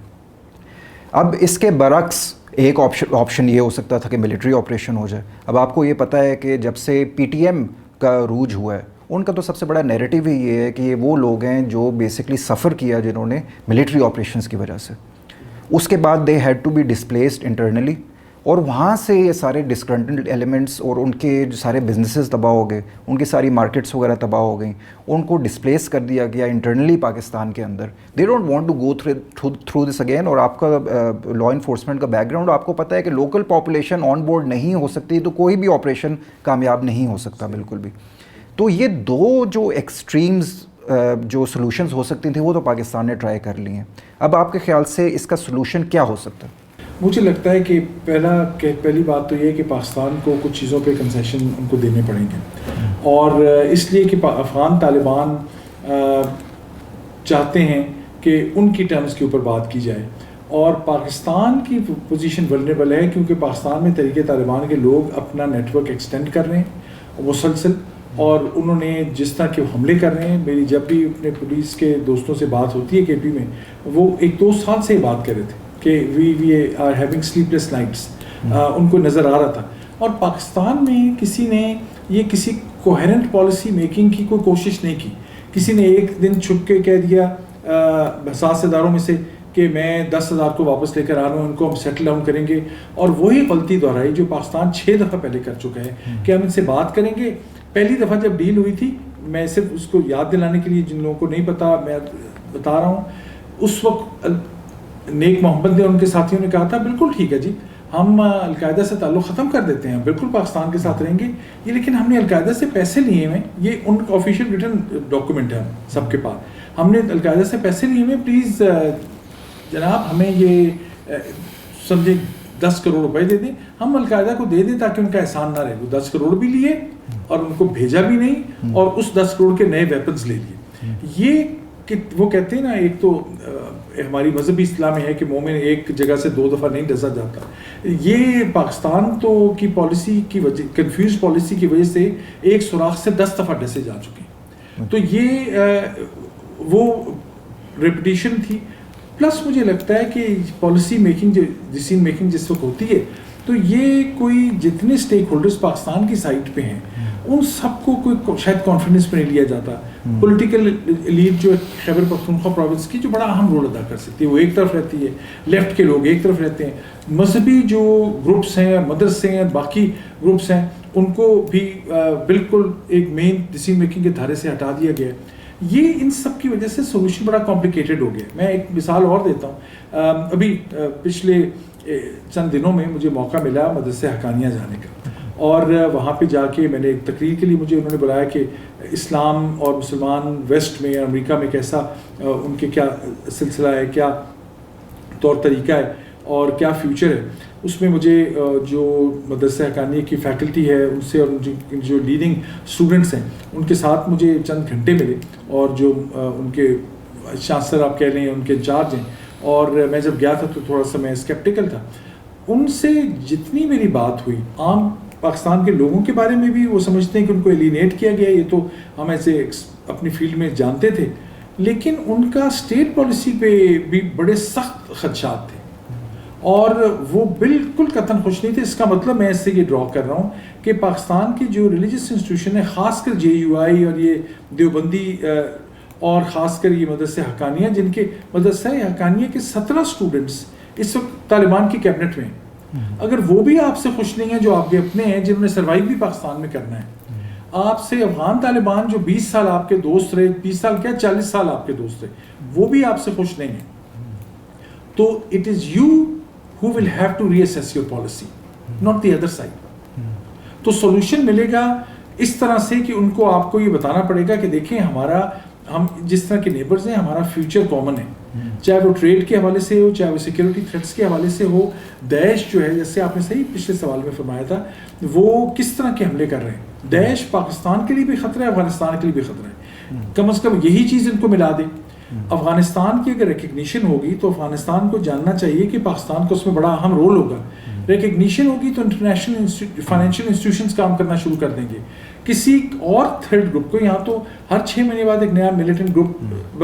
اب اس کے برعکس ایک آپشن یہ ہو سکتا تھا کہ ملٹری آپریشن ہو جائے. اب آپ کو یہ پتہ ہے کہ جب سے PTM کا عروج ہوا ہے, ان کا تو سب سے بڑا نیریٹیو ہی یہ ہے کہ یہ وہ لوگ ہیں جو بیسکلی سفر کیا جنہوں نے ملٹری آپریشنز کی وجہ سے. اس کے بعد they had to be displaced internally, اور وہاں سے یہ سارے ڈسکنٹنٹ ایلیمنٹس اور ان کے جو سارے بزنسز تباہ ہو گئے, ان کی ساری مارکیٹس وغیرہ تباہ ہو گئیں, ان کو ڈسپلیس کر دیا گیا انٹرنلی پاکستان کے اندر. They don't want to go through this again. اور آپ کا لا انفورسمنٹ کا بیک گراؤنڈ آپ کو پتہ ہے کہ لوکل پاپولیشن آن بورڈ نہیں ہو سکتی تو کوئی بھی آپریشن کامیاب نہیں ہو سکتا بالکل بھی. تو یہ دو جو ایکسٹریمز جو سلوشنز ہو سکتی تھیں وہ تو پاکستان نے ٹرائی کر لی ہیں. اب آپ کے خیال سے اس کا سلوشن کیا ہو سکتا ہے؟ مجھے لگتا ہے کہ پہلی بات تو یہ ہے کہ پاکستان کو کچھ چیزوں پہ کنسیشن ان کو دینے پڑیں گے, اور اس لیے کہ افغان طالبان چاہتے ہیں کہ ان کی ٹرمز کے اوپر بات کی جائے, اور پاکستان کی پوزیشن ولنریبل ہے کیونکہ پاکستان میں تحریک طالبان کے لوگ اپنا نیٹ ورک ایکسٹینڈ کر رہے ہیں مسلسل, اور انہوں نے جس طرح کے حملے کر رہے ہیں, میری جب بھی اپنے پولیس کے دوستوں سے بات ہوتی ہے KP میں, وہ 1-2 سال سے بات کر رہے تھے کہ we are having sleepless nights, ان کو نظر آ رہا تھا. اور پاکستان میں کسی نے یہ کسی کوہیرنٹ پالیسی میکنگ کی کوئی کوشش نہیں کی. کسی نے ایک دن چھپ کے کہہ دیا 7 اداروں میں سے کہ میں 10,000 کو واپس لے کر آ رہا ہوں, ان کو ہم سیٹل ڈاؤن کریں گے, اور وہی غلطی دہرائی جو پاکستان 6 دفعہ پہلے کر چکا ہے کہ ہم ان سے بات کریں گے. پہلی دفعہ جب ڈیل ہوئی تھی, میں صرف اس کو یاد دلانے کے لیے جن لوگوں کو نہیں پتا میں بتا رہا ہوں, اس وقت نیک محمد نے ان کے ساتھیوں نے کہا تھا بالکل ٹھیک ہے جی, ہم القاعدہ سے تعلق ختم کر دیتے ہیں, بالکل پاکستان کے ساتھ رہیں گے یہ, لیکن ہم نے القاعدہ سے پیسے لیے ہوئے, یہ ان کا آفیشیل ریٹن ڈاکومنٹ ہے سب کے پاس, ہم نے القاعدہ سے پیسے لیے ہوئے, پلیز جناب ہمیں یہ سمجھے 10 کروڑ روپے دے دیں, ہم القاعدہ کو دے دیں تاکہ ان کا احسان نہ رہے. وہ 10 کروڑ بھی لیے اور ان کو بھیجا بھی نہیں, اور اس 10 کروڑ کے نئے ویپنز لے لیے. یہ کہ وہ کہتے ہیں نا, ایک تو ہماری مذہبی اصطلاح میں ہے کہ مومن ایک جگہ سے 2 دفعہ نہیں ڈسا جاتا. یہ پاکستان تو کی پالیسی کی وجہ, کنفیوز پالیسی کی وجہ سے ایک سوراخ سے 10 دفعہ ڈسے جا چکے ہیں. تو یہ وہ ریپٹیشن تھی. پلس مجھے لگتا ہے کہ پالیسی میکنگ, جو ڈیسیژن میکنگ جس وقت ہوتی ہے, تو یہ کوئی جتنے اسٹیک ہولڈرز پاکستان کی سائٹ پہ ہیں ان سب کو کوئی شاید کانفیڈنس میں نہیں لیا جاتا. پولیٹیکل ایلیٹ جو خیبر پختونخوا پروونس کی جو بڑا اہم رول ادا کر سکتی ہے, وہ ایک طرف رہتی ہے, لیفٹ کے لوگ ایک طرف رہتے ہیں, مذہبی جو گروپس ہیں, مدرسے ہیں, باقی گروپس ہیں, ان کو بھی بالکل ایک مین ڈیسیژن میکنگ کے دھارے سے ہٹا دیا گیا ہے. یہ ان سب کی وجہ سے سولوشن بڑا کمپلیکیٹڈ ہو گیا. میں ایک مثال اور دیتا ہوں. ابھی پچھلے چند دنوں میں مجھے موقع ملا مدرسہ حقانیہ جانے کا, اور وہاں پہ جا کے میں نے ایک تقریر کے لیے مجھے انہوں نے بلایا کہ اسلام اور مسلمان ویسٹ میں, امریکہ میں کیسا ان کے کیا سلسلہ ہے, کیا طور طریقہ ہے اور کیا فیوچر ہے. اس میں مجھے جو مدرسہ حقانیہ کی فیکلٹی ہے ان سے, اور جو لیڈنگ اسٹوڈنٹس ہیں ان کے ساتھ مجھے چند گھنٹے ملے, اور جو ان کے چانسلر آپ کہہ لیں, ان کے انچارج ہیں, اور میں جب گیا تھا تو تھوڑا سا میں اسکیپٹیکل تھا. ان سے جتنی میری بات ہوئی, عام پاکستان کے لوگوں کے بارے میں بھی وہ سمجھتے ہیں کہ ان کو ایلینیٹ کیا گیا, یہ تو ہم ایسے اپنی فیلڈ میں جانتے تھے, لیکن ان کا اسٹیٹ پالیسی پہ بھی بڑے سخت خدشات تھے, اور وہ بالکل قطعاً خوش نہیں تھے. اس کا مطلب میں اس سے یہ ڈرا کر رہا ہوں کہ پاکستان کی جو ریلیجس انسٹیٹیوشن ہے, خاص کر JUI اور یہ دیوبندی, اور خاص کر یہ مدرسہ حقانیہ, جن کے مدرسہ حقانیہ کے 17 اسٹوڈنٹس اس وقت طالبان کی کیبنٹ میں ہیں, اگر وہ بھی آپ سے خوش نہیں ہیں, جو آپ کے اپنے ہیں جنہوں نے سروائیو بھی پاکستان میں کرنا ہے, آپ سے افغان طالبان جو 20 سال آپ کے دوست رہے, 20 سال کیا 40 سال آپ کے دوست رہے, وہ بھی آپ سے خوش نہیں ہیں, تو it is you who will have to reassess your policy, not the other side. تو سولوشن ملے گا اس طرح سے کہ ان کو, آپ کو یہ بتانا پڑے گا کہ دیکھیں ہم جس طرح کے نیبرز ہیں, ہمارا فیوچر کامن ہے, چاہے وہ ٹریڈ کے حوالے سے ہو, چاہے وہ سیکیورٹی تھریٹس کے حوالے سے ہو. داعش جو ہے, جیسے آپ نے صحیح پچھلے سوال میں فرمایا تھا, وہ کس طرح کے حملے کر رہے ہیں. داعش پاکستان کے لیے بھی خطرہ ہے, افغانستان کے لیے بھی خطرہ ہے. کم از کم یہی چیز ان کو ملا دے. افغانستان کی اگر ریکگنیشن ہوگی تو افغانستان کو جاننا چاہیے کہ پاکستان کو اس میں بڑا اہم رول ہوگا. ریکگنیشن ہوگی تو انٹرنیشنل فائنینشیل انسٹیٹیوشنز کام کرنا شروع کر دیں گے. کسی اور تھرڈ گروپ کو, یہاں تو ہر 6 مہینے بعد ایک نیا ملیٹنٹ گروپ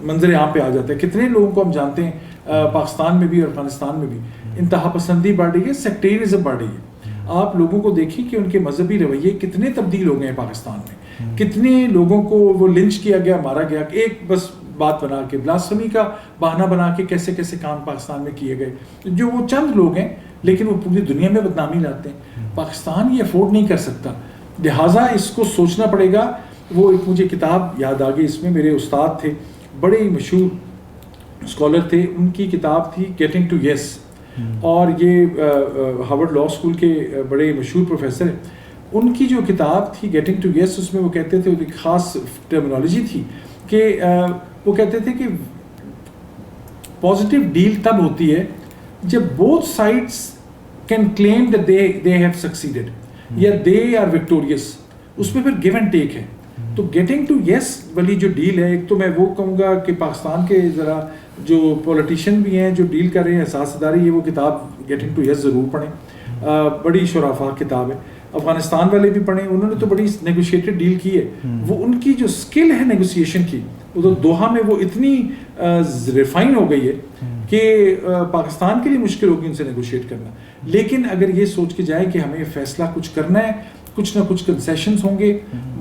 منظر عام پہ آ جاتا ہے. کتنے لوگوں کو ہم جانتے ہیں پاکستان میں بھی اور افغانستان میں بھی. انتہا پسندی بڑھ رہی ہے, سیکٹریزم بڑھ رہی ہے. آپ لوگوں کو دیکھیں کہ ان کے مذہبی رویے کتنے تبدیل ہو گئے ہیں پاکستان میں. کتنے لوگوں کو وہ لنچ کیا گیا, مارا گیا, ایک بس بات بنا کے, بلاسفمی کا بہانہ بنا کے کیسے کیسے کام پاکستان میں کیے گئے. جو وہ چند لوگ ہیں لیکن وہ پوری دنیا میں بدنامی لاتے ہیں. پاکستان یہ افورڈ نہیں کر سکتا, لہٰذا اس کو سوچنا پڑے گا. وہ ایک مجھے کتاب یاد آ گئی, اس میں میرے استاد تھے, بڑے ہی مشہور اسکالر تھے, ان کی کتاب تھی گیٹنگ ٹو یس, اور یہ ہارورڈ لاء اسکول کے بڑے مشہور پروفیسر ہیں. ان کی جو کتاب تھی گیٹنگ ٹو یس, اس میں وہ کہتے تھے, ایک خاص ٹرمینالوجی تھی کہ وہ کہتے تھے کہ پازیٹیو ڈیل تب ہوتی ہے جب both sides can claim that they have succeeded, یا دے آر وکٹوریس. اس میں پھر گیو اینڈ ٹیک ہے. تو گیٹنگ ٹو یس والی جو ڈیل ہے, ایک تو میں وہ کہوں گا کہ پاکستان کے ذرا جو پولیٹیشین بھی ہیں جو ڈیل کر رہے ہیں احساس اداری, یہ وہ کتاب گیٹنگ ٹو یس ضرور پڑھیں, بڑی شرافا کتاب ہے. افغانستان والے بھی پڑھیں, انہوں نے تو بڑی نیگوشیٹڈ ڈیل کی ہے. وہ ان کی جو اسکل ہے نیگوسیشن کی, ادھر دوحہ میں وہ اتنی ریفائن ہو گئی ہے کہ پاکستان کے لیے مشکل ہوگی ان سے نیگوشیٹ کرنا. لیکن اگر یہ سوچ کے جائے کہ ہمیں فیصلہ کچھ کرنا ہے, کچھ نہ کچھ کنسیشنز ہوں گے,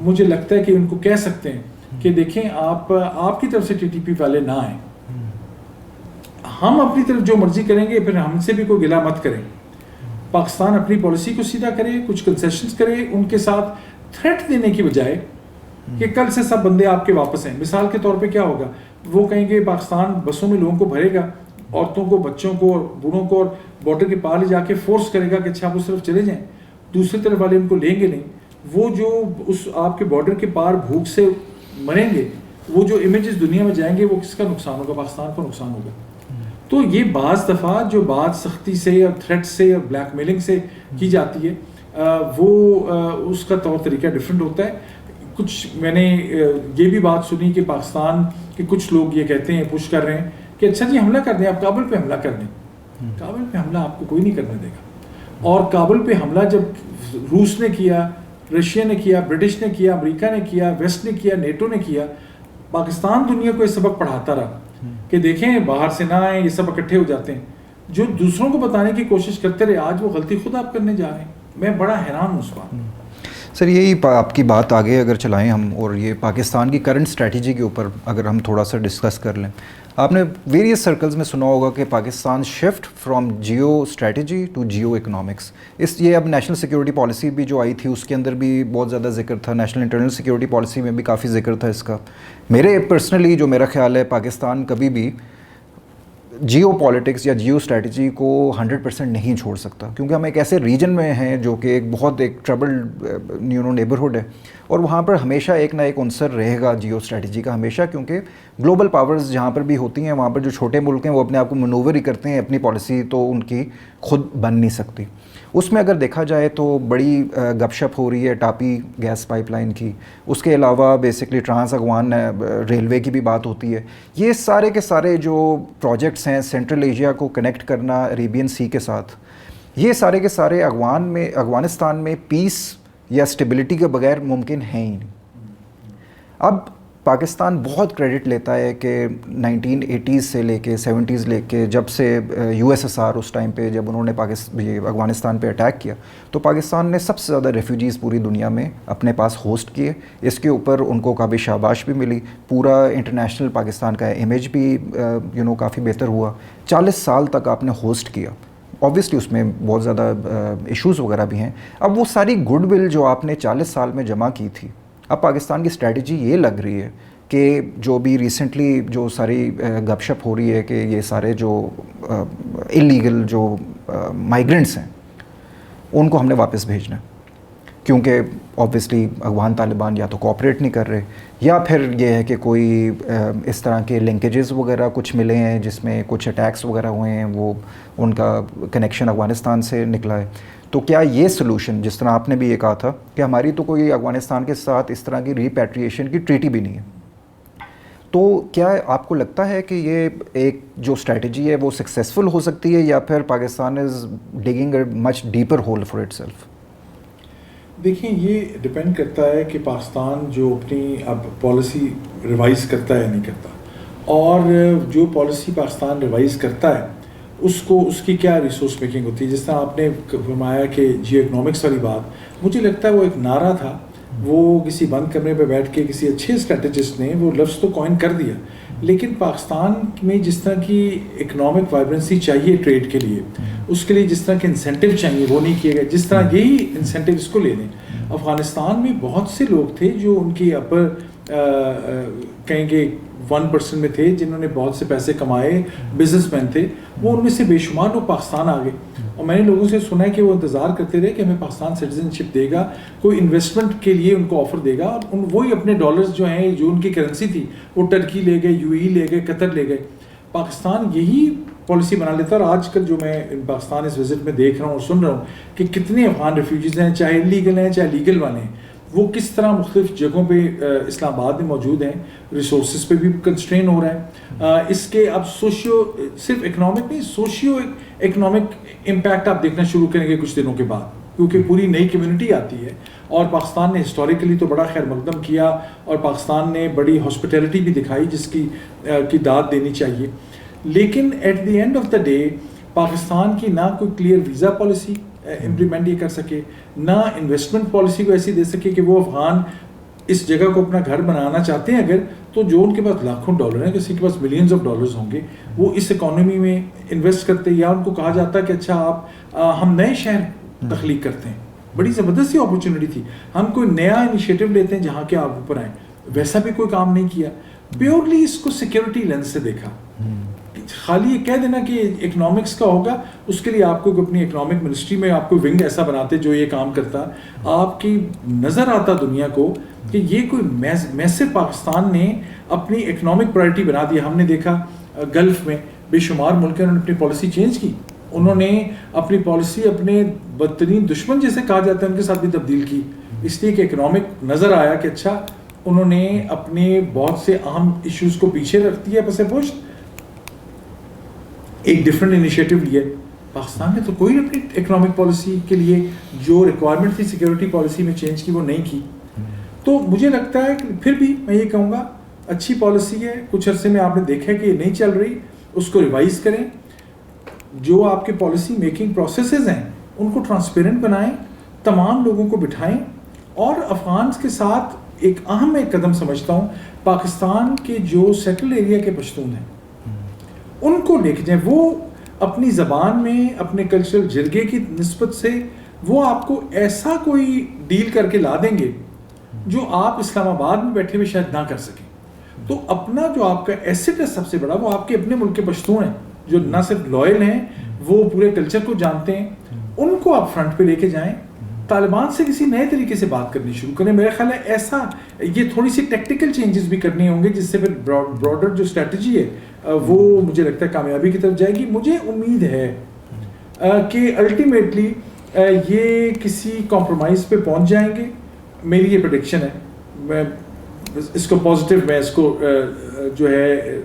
مجھے لگتا ہے کہ ان کو کہہ سکتے ہیں کہ دیکھیں آپ کی طرف سے TTP والے نہ آئیں, ہم اپنی طرف جو مرضی کریں گے, پھر ہم سے بھی کوئی گلا مت کریں. پاکستان اپنی پالیسی کو سیدھا کرے, کچھ کنسیشنز کرے, ان کے ساتھ تھریٹ دینے کی بجائے کہ کل سے سب بندے آپ کے واپس ہیں. مثال کے طور پہ کیا ہوگا, وہ کہیں گے پاکستان بسوں میں لوگوں کو بھرے گا, عورتوں کو, بچوں کو اور بوڑھوں کو, اور بارڈر کے پار لے جا کے فورس کرے گا کہ اچھا آپ اس طرف چلے جائیں. دوسری طرف والے ان کو لیں گے نہیں. وہ جو اس آپ کے بارڈر کے پار بھوک سے مریں گے, وہ جو امیجز دنیا میں جائیں گے, وہ کس کا نقصان ہوگا, پاکستان کو نقصان ہوگا. تو یہ بعض دفعہ جو بات سختی سے اور تھریٹ سے اور بلیک میلنگ سے کی جاتی ہے وہ اس کا طور طریقہ ڈفرینٹ ہوتا ہے. کچھ میں نے یہ بھی بات سنی کہ پاکستان کے کچھ لوگ یہ کہتے ہیں پش کر رہے ہیں کہ اچھا جی حملہ کر دیں, آپ کابل پہ حملہ کر دیں. کابل پہ حملہ آپ کو کوئی نہیں کرنے دے گا. اور کابل پہ حملہ جب روس نے کیا, رشیا نے کیا, برٹش نے کیا, امریکہ نے کیا, ویسٹ نے کیا, نیٹو نے کیا, پاکستان دنیا کو یہ سبق پڑھاتا رہا کہ دیکھیں باہر سے نہ آئیں, یہ سب اکٹھے ہو جاتے ہیں. جو دوسروں کو بتانے کی کوشش کرتے رہے, آج وہ غلطی خود آپ کرنے جا رہے ہیں. میں بڑا حیران ہوں اس بات. سر یہی آپ کی بات آگے اگر چلائیں ہم, اور یہ پاکستان کی کرنٹ اسٹریٹجی کے اوپر اگر ہم تھوڑا سا ڈسکس کر لیں. آپ نے ویریس سرکلز میں سنا ہوگا کہ Pakistan shift from geo strategy to geo economics. یہ اب نیشنل سیکورٹی پالیسی بھی جو آئی تھی اس کے اندر بھی بہت زیادہ ذکر تھا, نیشنل انٹرنل سیکورٹی پالیسی میں بھی کافی ذکر تھا اس کا. میرے پرسنلی جو میرا خیال ہے, پاکستان کبھی بھی جیو پالیٹکس یا جیو اسٹریٹجی کو 100% نہیں چھوڑ سکتا, کیونکہ ہم ایک ایسے ریجن میں ہیں جو کہ ایک بہت ایک ٹربلڈ نیبرہڈ ہے, اور وہاں پر ہمیشہ ایک نہ ایک عنصر رہے گا جیو اسٹریٹجی کا ہمیشہ, کیونکہ گلوبل پاورز جہاں پر بھی ہوتی ہیں وہاں پر جو چھوٹے ملک ہیں وہ اپنے آپ کو منوور ہی کرتے ہیں, اپنی پالیسی تو ان کی خود بن نہیں سکتی. اس میں اگر دیکھا جائے تو بڑی گپ شپ ہو رہی ہے ٹاپی گیس پائپ لائن کی, اس کے علاوہ بیسکلی ٹرانس افغان ریلوے کی بھی بات ہوتی ہے. یہ سارے کے سارے جو پروجیکٹس ہیں سینٹرل ایشیا کو کنیکٹ کرنا عربین سی کے ساتھ, یہ سارے کے سارے افغانستان میں پیس یا اسٹیبلٹی کے بغیر ممکن ہیں ہی نہیں. اب پاکستان بہت کریڈٹ لیتا ہے کہ 1980s سے لے کے 70s لے کے جب سے USSR اس ٹائم پہ جب انہوں نے افغانستان پہ اٹیک کیا تو پاکستان نے سب سے زیادہ ریفیوجیز پوری دنیا میں اپنے پاس ہوسٹ کیے. اس کے اوپر ان کو کافی شاباش بھی ملی, پورا انٹرنیشنل پاکستان کا امیج بھی کافی بہتر ہوا. 40 سال تک آپ نے ہوسٹ کیا. اوبویسلی اس میں بہت زیادہ ایشوز وغیرہ بھی ہیں. اب وہ ساری گڈ ول جو آپ نے 40 سال میں جمع کی تھی, اب پاکستان کی اسٹریٹجی یہ لگ رہی ہے کہ جو بھی ریسنٹلی جو ساری گپ شپ ہو رہی ہے کہ یہ سارے جو اللیگل جو مائیگرنٹس ہیں ان کو ہم نے واپس بھیجنا ہے, کیونکہ اوبویسلی افغان طالبان یا تو کوآپریٹ نہیں کر رہے, یا پھر یہ ہے کہ کوئی اس طرح کے لنکیجز وغیرہ کچھ ملے ہیں جس میں کچھ اٹیکس وغیرہ ہوئے ہیں, وہ ان کا کنیکشن افغانستان سے نکلا ہے. تو کیا یہ سلوشن, جس طرح آپ نے بھی یہ کہا تھا کہ ہماری تو کوئی افغانستان کے ساتھ اس طرح کی ریپیٹریشن کی ٹریٹی بھی نہیں ہے, تو کیا آپ کو لگتا ہے کہ یہ ایک جو اسٹریٹجی ہے وہ سکسیزفل ہو سکتی ہے, یا پھر Pakistan is digging a much deeper hole for itself? دیکھیں یہ ڈپینڈ کرتا ہے کہ پاکستان جو اپنی اب پالیسی ریوائز کرتا ہے یا نہیں کرتا, اور جو پالیسی پاکستان ریوائز کرتا ہے اس کی کیا ریسورس میکنگ ہوتی ہے. جس طرح آپ نے فرمایا کہ جیو اکنامکس والی بات, مجھے لگتا ہے وہ ایک نعرہ تھا, وہ کسی بند کمرے پہ بیٹھ کے کسی اچھے اسٹریٹجسٹ نے وہ لفظ تو کوائن کر دیا, لیکن پاکستان میں جس طرح کی اکنامک وائبرنسی چاہیے ٹریڈ کے لیے, اس کے لیے جس طرح کے انسینٹیو چاہیے وہ نہیں کیے گئے. جس طرح یہی انسینٹیو اس کو لے لیں, افغانستان میں بہت سے لوگ تھے جو ان کی اپر کہیں گے 1% میں تھے جنہوں نے بہت سے پیسے کمائے, بزنس مین تھے, وہ ان میں سے بے شمار لوگ پاکستان آ گئے. اور میں نے لوگوں سے سنا ہے کہ وہ انتظار کرتے رہے کہ ہمیں پاکستان سٹیزن شپ دے گا, کوئی انویسٹمنٹ کے لیے ان کو آفر دے گا, اور وہی اپنے ڈالرز جو ہیں جو ان کی کرنسی تھی وہ ٹرکی لے گئے, UAE لے گئے, قطر لے گئے. پاکستان یہی پالیسی بنا لیتا. اور آج کل جو میں پاکستان اس وزٹ میں دیکھ رہا ہوں اور سن رہا ہوں کہ کتنے افغان ریفیوجیز ہیں, چاہے انلیگل ہیں چاہے لیگل والے ہیں, وہ کس طرح مختلف جگہوں پہ اسلام آباد میں موجود ہیں, ریسورسز پہ بھی کنسٹرین ہو رہا ہے. اس کے اب صرف اکنامک نہیں, سوشیو اکنامک امپیکٹ آپ دیکھنا شروع کریں گے کچھ دنوں کے بعد, کیونکہ پوری نئی کمیونٹی آتی ہے. اور پاکستان نے ہسٹوریکلی تو بڑا خیر مقدم کیا, اور پاکستان نے بڑی ہاسپٹیلٹی بھی دکھائی جس کی داد دینی چاہیے. لیکن at the end of the day Pakistan کی نہ کوئی کلیئر ویزا پالیسی امپلیمنٹ یہ کر سکے, نہ انویسٹمنٹ پالیسی کو ایسی دے سکے کہ وہ افغان اس جگہ کو اپنا گھر بنانا چاہتے ہیں اگر, تو جو ان کے پاس لاکھوں ڈالر ہیں, کسی کے پاس ملینز آف ڈالرز ہوں گے, وہ اس اکانومی میں انویسٹ کرتے, یا ان کو کہا جاتا کہ اچھا آپ ہم نئے شہر تخلیق کرتے ہیں. بڑی زبردست اپرچونٹی تھی, ہم کوئی نیا انیشیٹو لیتے ہیں جہاں کے آپ اوپر آئیں. ویسا بھی کوئی کام نہیں کیا, پیورلی اس کو سیکیورٹی لینس سے دیکھا. خالی یہ کہہ دینا کہ اکنامکس کا ہوگا, اس کے لیے آپ کو اپنی اکنامک منسٹری میں آپ کو ونگ ایسا بناتے جو یہ کام کرتا, آپ کی نظر آتا دنیا کو کہ یہ کوئی میسر پاکستان نے اپنی اکنامک پرائرٹی بنا دیا. ہم نے دیکھا گلف میں بے شمار ملک انہوں نے اپنی پالیسی چینج کی, انہوں نے اپنی پالیسی اپنے بدترین دشمن جیسے کہا جاتا ہے ان کے ساتھ بھی تبدیل کی, اس لیے کہ اکنامک نظر آیا کہ اچھا انہوں نے اپنے بہت سے اہم ایشوز کو پیچھے رکھ دیا پس پشت, ایک ڈفرینٹ انیشیٹو لیا. پاکستان نے تو کوئی اپنی اکنامک پالیسی کے لیے جو ریکوائرمنٹ تھی سیکورٹی پالیسی میں چینج کی وہ نہیں کی. تو مجھے لگتا ہے کہ پھر بھی میں یہ کہوں گا اچھی پالیسی ہے, کچھ عرصے میں آپ نے دیکھا کہ یہ نہیں چل رہی, اس کو ریوائز کریں, جو آپ کے پالیسی میکنگ پروسیسز ہیں ان کو ٹرانسپیرنٹ بنائیں, تمام لوگوں کو بٹھائیں, اور افغانز کے ساتھ ایک اہم ایک قدم سمجھتا ہوں پاکستان کے جو سیٹل ایریا کے پشتون ہیں ان کو لے کے جائیں. وہ اپنی زبان میں اپنے کلچرل جرگے کی نسبت سے وہ آپ کو ایسا کوئی ڈیل کر کے لا دیں گے جو آپ اسلام آباد میں بیٹھے ہوئے شاید نہ کر سکیں. تو اپنا جو آپ کا ایسٹ ہے سب سے بڑا وہ آپ کے اپنے ملک کے پشتون ہیں جو نہ صرف لائل ہیں, وہ پورے کلچر کو جانتے ہیں, ان کو آپ فرنٹ پہ لے کے جائیں. طالبان سے کسی نئے طریقے سے بات کرنی شروع کریں. میرا خیال ہے ایسا یہ تھوڑی سی ٹیکٹیکل چینجز بھی کرنے ہوں گے جس سے پھر براڈر جو اسٹریٹجی ہے وہ مجھے لگتا ہے کامیابی کی طرف جائے گی. مجھے امید ہے کہ الٹیمیٹلی یہ کسی کمپرومائز پہ پہنچ جائیں گے. میری یہ پریڈکشن ہے, میں اس کو پازیٹیو میں اس کو جو ہے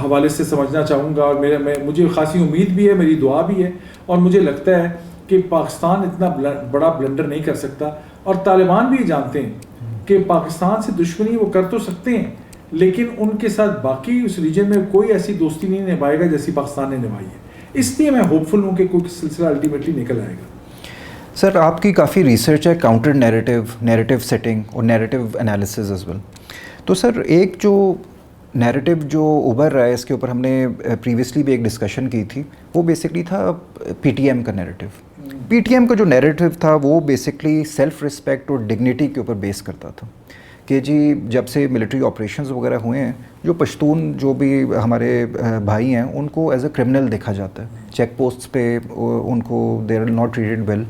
حوالے سے سمجھنا چاہوں گا, اور مجھے خاصی امید بھی ہے, میری دعا بھی ہے, اور مجھے لگتا ہے کہ پاکستان اتنا بڑا بلنڈر نہیں کر سکتا. اور طالبان بھی جانتے ہیں کہ پاکستان سے دشمنی وہ کر تو سکتے ہیں لیکن ان کے ساتھ باقی اس ریجن میں کوئی ایسی دوستی نہیں نبھائے گا جیسی پاکستان نے نبھائی ہے. اس لیے میں ہوپ فل ہوں کہ کوئی سلسلہ الٹیمیٹلی نکل آئے گا. سر آپ کی کافی ریسرچ ہے کاؤنٹر نیریٹیو سیٹنگ اور نیریٹیو انالیسز ایز ویل. تو سر ایک جو نیریٹیو جو ابھر رہا ہے اس کے اوپر ہم نے پریویسلی بھی ایک ڈسکشن کی تھی, وہ بیسکلی تھا پی ٹی ایم کا نیریٹیو. پی ٹی ایم کا جو نیریٹیو تھا وہ بیسکلی سیلف رسپیکٹ اور ڈگنیٹی کے اوپر بیس کرتا تھا کہ جی جب سے ملٹری آپریشنز وغیرہ ہوئے ہیں جو پشتون جو بھی ہمارے بھائی ہیں ان کو ایز اے کرمنل دیکھا جاتا ہے. چیک پوسٹس پہ ان کو they are not treated well,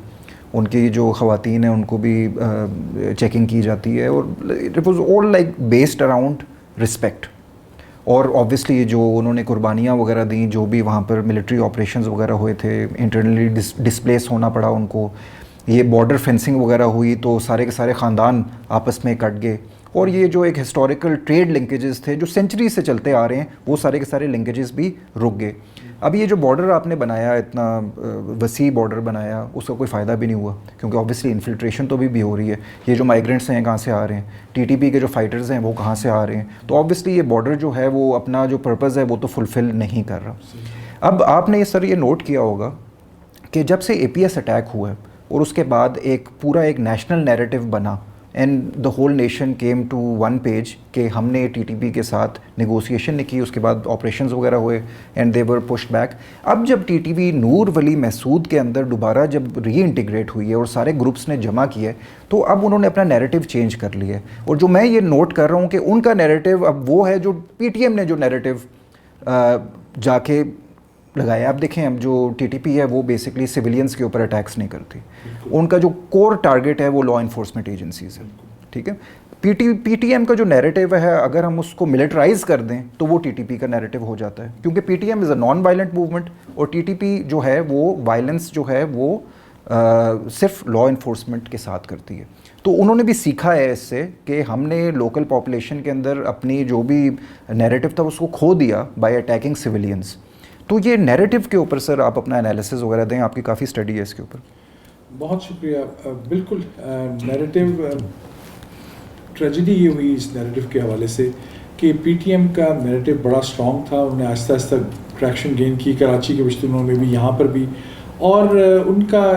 ان کی جو خواتین ہیں ان کو بھی چیکنگ کی جاتی ہے, اور it was all like based around respect. اور آبویسلی جو انہوں نے قربانیاں وغیرہ دیں, جو بھی وہاں پر ملٹری آپریشنز وغیرہ ہوئے تھے, انٹرنلی ڈسپلیس ہونا پڑا ان کو, یہ بارڈر فینسنگ وغیرہ ہوئی تو سارے کے سارے خاندان آپس میں کٹ گئے, اور یہ جو ایک ہسٹوریکل ٹریڈ لنکیجز تھے جو سینچری سے چلتے آ رہے ہیں وہ سارے کے سارے لنکیجز بھی رک گئے. اب یہ جو بارڈر آپ نے بنایا, اتنا وسیع بارڈر بنایا, اس کا کوئی فائدہ بھی نہیں ہوا کیونکہ آبویسلی انفلٹریشن تو بھی ہو رہی ہے. یہ جو مائیگرینٹس ہیں کہاں سے آ رہے ہیں, ٹی ٹی پی کے جو فائٹرز ہیں وہ کہاں سے آ رہے ہیں, تو آبویسلی یہ بارڈر جو ہے وہ اپنا جو پرپز ہے وہ تو فلفل نہیں کر رہا. اب آپ نے سر یہ نوٹ کیا ہوگا کہ جب سے اے پی ایس اٹیک ہوا ہے اور اس کے بعد ایک پورا ایک نیشنل نیریٹو بنا and the whole nation came to one page کہ ہم نے ٹی ٹی پی کے ساتھ نیگوسیشن نہیں کی, اس کے بعد آپریشنز وغیرہ ہوئے and they were pushed back. اب جب ٹی ٹی پی نور ولی محسود کے اندر دوبارہ جب ری انٹیگریٹ ہوئی ہے اور سارے گروپس نے جمع کیا ہے تو اب انہوں نے اپنا نیریٹو چینج کر لیا ہے. اور جو میں یہ نوٹ کر رہا ہوں کہ ان کا نیریٹو اب وہ ہے جو پی ٹی ایم نے جو نیریٹو جا کے لگایا. آپ دیکھیں اب جو ٹی ٹی پی ہے وہ بیسکلی سویلینس کے اوپر اٹیکس نہیں کرتی, ان کا جو کور ٹارگیٹ ہے وہ لا انفورسمنٹ ایجنسیز ہے. ٹھیک ہے, پی ٹی ایم کا جو نیریٹو ہے اگر ہم اس کو ملٹرائز کر دیں تو وہ ٹی ٹی پی کا نیریٹو ہو جاتا ہے, کیونکہ پی ٹی ایم از اے نان وائلنٹ موومنٹ اور ٹی ٹی پی جو ہے وہ وائلنس جو ہے وہ صرف لا انفورسمنٹ کے ساتھ کرتی ہے. تو انہوں نے بھی سیکھا ہے اس سے کہ ہم نے لوکل پاپولیشن کے اندر اپنی جو بھی نیریٹو تھا اس کو کھو دیا بائی اٹیکنگ سویلینس. تو یہ نیریٹو کے اوپر سر آپ اپنا انالیسز وغیرہ دیں, آپ کی کافی اسٹڈی ہے اس کے اوپر. بہت شکریہ. بالکل نیریٹو ٹریجڈی یہ ہوئی اس نیریٹو کے حوالے سے کہ پی ٹی ایم کا نیریٹو بڑا اسٹرانگ تھا, انہوں نے آہستہ آہستہ ٹریکشن گین کی کراچی کے پشتونوں میں بھی, یہاں پر بھی, اور ان کا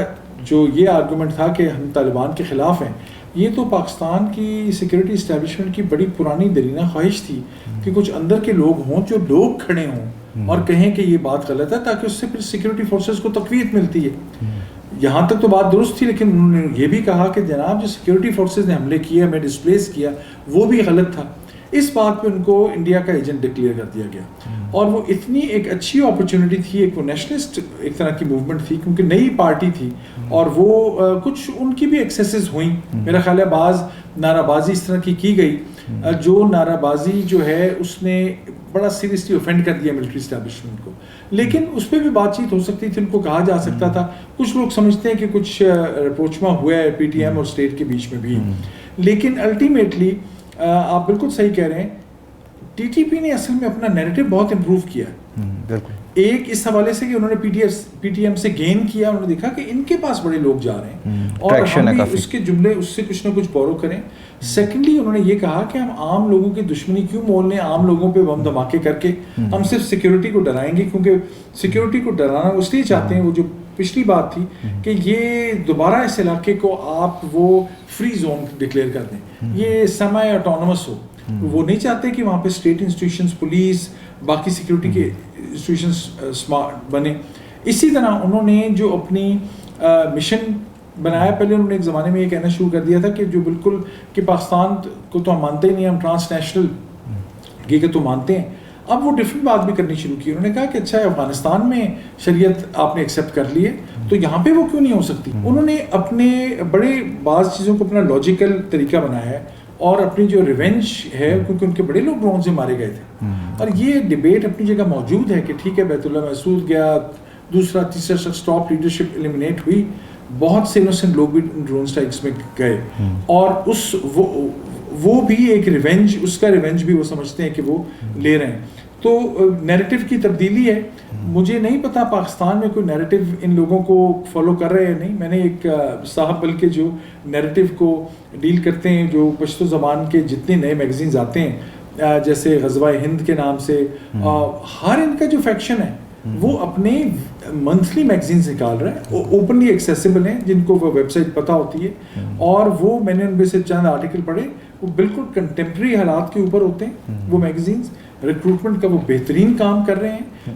جو یہ آرگومنٹ تھا کہ ہم طالبان کے خلاف ہیں, یہ تو پاکستان کی سیکورٹی اسٹیبلشمنٹ کی بڑی پرانی درینہ خواہش تھی کہ کچھ اندر کے لوگ ہوں جو لوگ کھڑے ہوں اور کہیں کہ یہ بات غلط ہے, تاکہ اس سے پھر سیکورٹی فورسز کو تقویت ملتی ہے. یہاں تک تو بات درست تھی, لیکن انہوں نے یہ بھی کہا کہ جناب جو سیکورٹی فورسز نے حملے کیے, ہمیں ڈسپلیس کیا, وہ بھی غلط تھا. اس بات پہ ان کو انڈیا کا ایجنٹ ڈکلیئر کر دیا گیا, اور وہ اتنی ایک اچھی اپرچونٹی تھی, ایک وہ نیشنلسٹ ایک طرح کی موومنٹ تھی کیونکہ نئی پارٹی تھی, اور وہ کچھ ان کی بھی ایکسیسز ہوئیں. میرا خیال ہے بعض نعرہ بازی اس طرح کی گئی جو نعرہ بازی جو ہے اس نے بڑا سیریسلی اوفینڈ کر دیا ملٹری اسٹیبلشمنٹ کو. لیکن اس پہ بھی بات چیت ہو سکتی تھی, ان کو کہا جا سکتا تھا. کچھ لوگ سمجھتے ہیں کہ کچھ رپروچما ہوا ہے پی ٹی ایم اور اسٹیٹ کے بیچ میں بھی, لیکن الٹیمیٹلی آپ بالکل صحیح کہہ رہے ہیں, ٹی ٹی پی نے اصل میں اپنا نیریٹو بہت امپروو کیا ہے. بالکل ایک اس حوالے سے کہ انہوں نے پی ٹی ایم سے گین کیا, انہوں نے دیکھا کہ ان کے پاس بڑے لوگ جا رہے ہیں اور ہم بھی اس کے جملے اس سے کچھ نہ کچھ بورو کریں. سیکنڈلی انہوں نے یہ کہا کہ ہم عام لوگوں کی دشمنی کیوں مول لیں, عام لوگوں پہ بم دھماکے کر کے ہم صرف سیکیورٹی کو ڈرائیں گے, کیونکہ سیکیورٹی کو ڈرانا اس لیے چاہتے ہیں, وہ جو پچھلی بات تھی کہ یہ دوبارہ اس علاقے کو آپ وہ فری زون ڈکلیئر کر دیں, یہ سیمی آٹونومس ہو. وہ نہیں چاہتے کہ وہاں پہ اسٹیٹ انسٹیٹیوشنز, پولیس, باقی سیکیورٹی کے انسٹیٹیوشنز بنے. اسی طرح انہوں نے جو اپنی مشن بنایا, پہلے انہوں نے ایک زمانے میں یہ کہنا شروع کر دیا تھا کہ جو بالکل کہ پاکستان کو تو ہم مانتے ہی نہیں, ہم ٹرانس نیشنل حقیقت تو مانتے ہیں. اب وہ ڈفرینٹ بات بھی کرنی شروع کی. انہوں نے کہا کہ اچھا افغانستان میں شریعت آپ نے ایکسیپٹ کر لی ہے تو یہاں پہ وہ کیوں نہیں ہو سکتی. انہوں نے اپنے بڑے بعض چیزوں کو اپنا لاجیکل طریقہ بنایا ہے اور اپنی جو ریونج ہے, کیونکہ ان کے بڑے لوگ ڈرون سے مارے گئے تھے, اور یہ ڈیبیٹ اپنی جگہ موجود ہے کہ ٹھیک ہے بیت اللہ محسود گیا, دوسرا تیسرا شخص ٹاپ لیڈرشپ ایلیمنیٹ ہوئی, بہت سے انوسنٹ لوگ بھی ڈرون اسٹرائکس میں گئے, اور وہ بھی ایک ریونج, اس کا ریونج بھی وہ سمجھتے ہیں کہ وہ لے رہے ہیں. تو نیریٹو کی تبدیلی ہے. مجھے نہیں پتا پاکستان میں کوئی نیریٹو ان لوگوں کو فالو کر رہے ہیں نہیں. میں نے ایک صاحب بلکہ جو نیریٹو کو ڈیل کرتے ہیں, جو پشتو زبان کے جتنے نئے میگزینز آتے ہیں جیسے غزوہ ہند کے نام سے, ہر ان کا جو فیکشن ہے وہ اپنے منتھلی میگزینز نکال رہا ہے, اوپنلی ایکسیسیبل ہیں, جن کو وہ ویب سائٹ پتہ ہوتی ہے, اور وہ میں نے ان میں سے چند آرٹیکل پڑھے, وہ بالکل کنٹمپریری حالات کے اوپر ہوتے ہیں وہ میگزینز. ریکروٹمنٹ کا وہ بہترین کام کر رہے ہیں.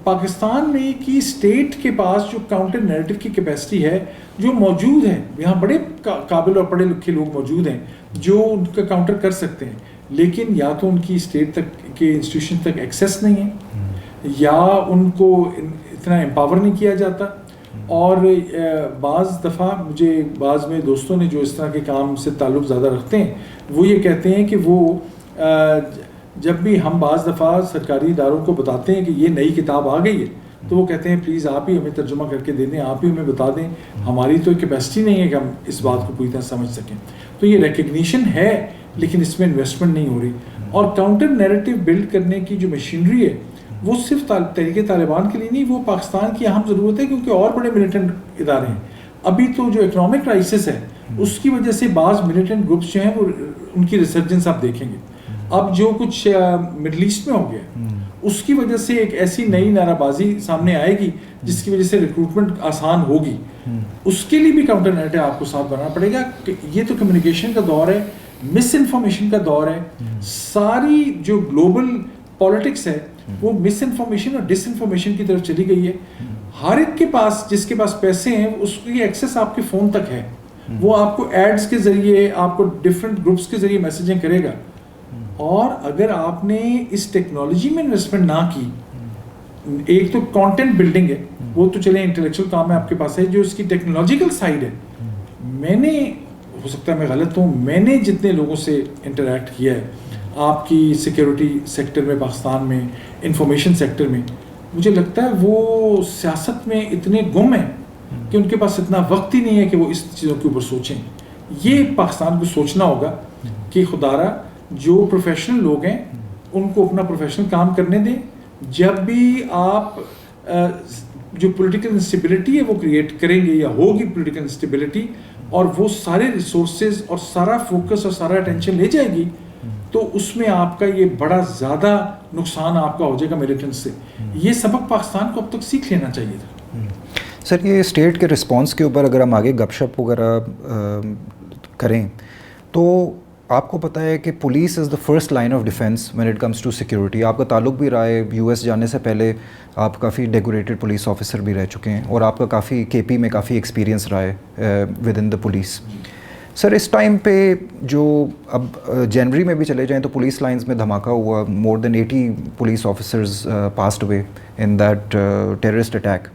پاکستان میں کی اسٹیٹ کے پاس جو کاؤنٹر نیریٹو کی کیپیسٹی ہے جو موجود ہے, یہاں بڑے قابل اور پڑھے لکھے لوگ موجود ہیں جو ان کا کاؤنٹر کر سکتے ہیں, لیکن یا تو ان کی اسٹیٹ تک کے انسٹیٹیوشن تک ایکسیس نہیں ہے, یا ان کو اتنا امپاور نہیں کیا جاتا. اور بعض دفعہ مجھے بعض میں دوستوں نے جو اس طرح کے کام سے تعلق زیادہ رکھتے ہیں وہ یہ کہتے ہیں کہ وہ جب بھی ہم بعض دفعہ سرکاری اداروں کو بتاتے ہیں کہ یہ نئی کتاب آ گئی ہے تو وہ کہتے ہیں پلیز آپ ہی ہمیں ترجمہ کر کے دے دیں, آپ ہی ہمیں بتا دیں, ہماری تو کیپیسٹی نہیں ہے کہ ہم اس بات کو پوری طرح سمجھ سکیں. تو یہ ریکگنیشن ہے لیکن اس میں انویسٹمنٹ نہیں ہو رہی. اور کاؤنٹر نیریٹو بلڈ کرنے کی جو مشینری ہے وہ صرف تحریک طالبان کے لیے نہیں, وہ پاکستان کی اہم ضرورت ہے, کیونکہ اور بڑے ملیٹنٹ ادارے ہیں. ابھی تو جو اکنامک کرائسس ہے اس کی وجہ سے بعض ملیٹنٹ گروپس جو ہیں وہ ان کی ریسرجنس آپ دیکھیں گے. اب جو کچھ مڈل ایسٹ میں ہو گیا اس کی وجہ سے ایک ایسی نئی نعرہ بازی سامنے آئے گی جس کی وجہ سے ریکروٹمنٹ آسان ہوگی. اس کے لیے بھی کاؤنٹر نیریٹو آپ کو ساتھ بنانا پڑے گا. کہ یہ تو کمیونیکیشن کا دور ہے, مس انفارمیشن کا دور ہے. ساری جو گلوبل پالیٹکس ہے وہ مس انفارمیشن اور ڈس انفارمیشن کی طرف چلی گئی ہے. ہر ایک کے پاس, جس کے پاس پیسے ہیں, اس کی ایکسیس آپ کے فون تک ہے. وہ آپ کو ایڈز کے ذریعے, آپ کو ڈفرینٹ گروپس کے ذریعے میسیجنگ کرے گا. اور اگر آپ نے اس ٹیکنالوجی میں انویسٹمنٹ نہ کی, ایک تو کانٹینٹ بلڈنگ ہے, وہ تو چلیں انٹلیکچوئل کام ہے آپ کے پاس ہے, جو اس کی ٹیکنالوجیکل سائڈ ہے. میں نے, ہو سکتا ہے میں غلط ہوں, میں نے جتنے لوگوں سے انٹریکٹ کیا ہے آپ کی سیکیورٹی سیکٹر میں, پاکستان میں انفارمیشن سیکٹر میں, مجھے لگتا ہے وہ سیاست میں اتنے گم ہیں کہ ان کے پاس اتنا وقت ہی نہیں ہے کہ وہ اس چیزوں کے اوپر سوچیں. یہ پاکستان کو سوچنا ہوگا کہ خدارہ جو پروفیشنل لوگ ہیں ان کو اپنا پروفیشنل کام کرنے دیں. جب بھی آپ جو پولیٹیکل انسٹیبلٹی ہے وہ کریٹ کریں گے یا ہوگی پولیٹیکل انسٹیبلٹی, اور وہ سارے ریسورسز اور سارا فوکس اور سارا اٹینشن لے جائے گی, تو اس میں آپ کا یہ بڑا زیادہ نقصان آپ کا ہو جائے گا ملیٹنٹ سے. یہ سبق پاکستان کو اب تک سیکھ لینا چاہیے تھا. سر یہ اسٹیٹ کے رسپانس کے اوپر اگر ہم آگے گپ شپ وغیرہ کریں تو آپ کو پتہ ہے کہ police is the first line of defence when it comes to security. آپ کا تعلق بھی رہا ہے, یو ایس جانے سے پہلے آپ کافی ڈیکوریٹڈ پولیس آفیسر بھی رہ چکے ہیں, اور آپ کا کافی کے پی میں کافی ایکسپیرینس رہا ہے with in the police. Sir اس ٹائم پہ جو اب جنوری میں بھی چلے جائیں تو پولیس لائنز میں دھماکہ ہوا, مور دین 80 police officers passed away in that terrorist attack.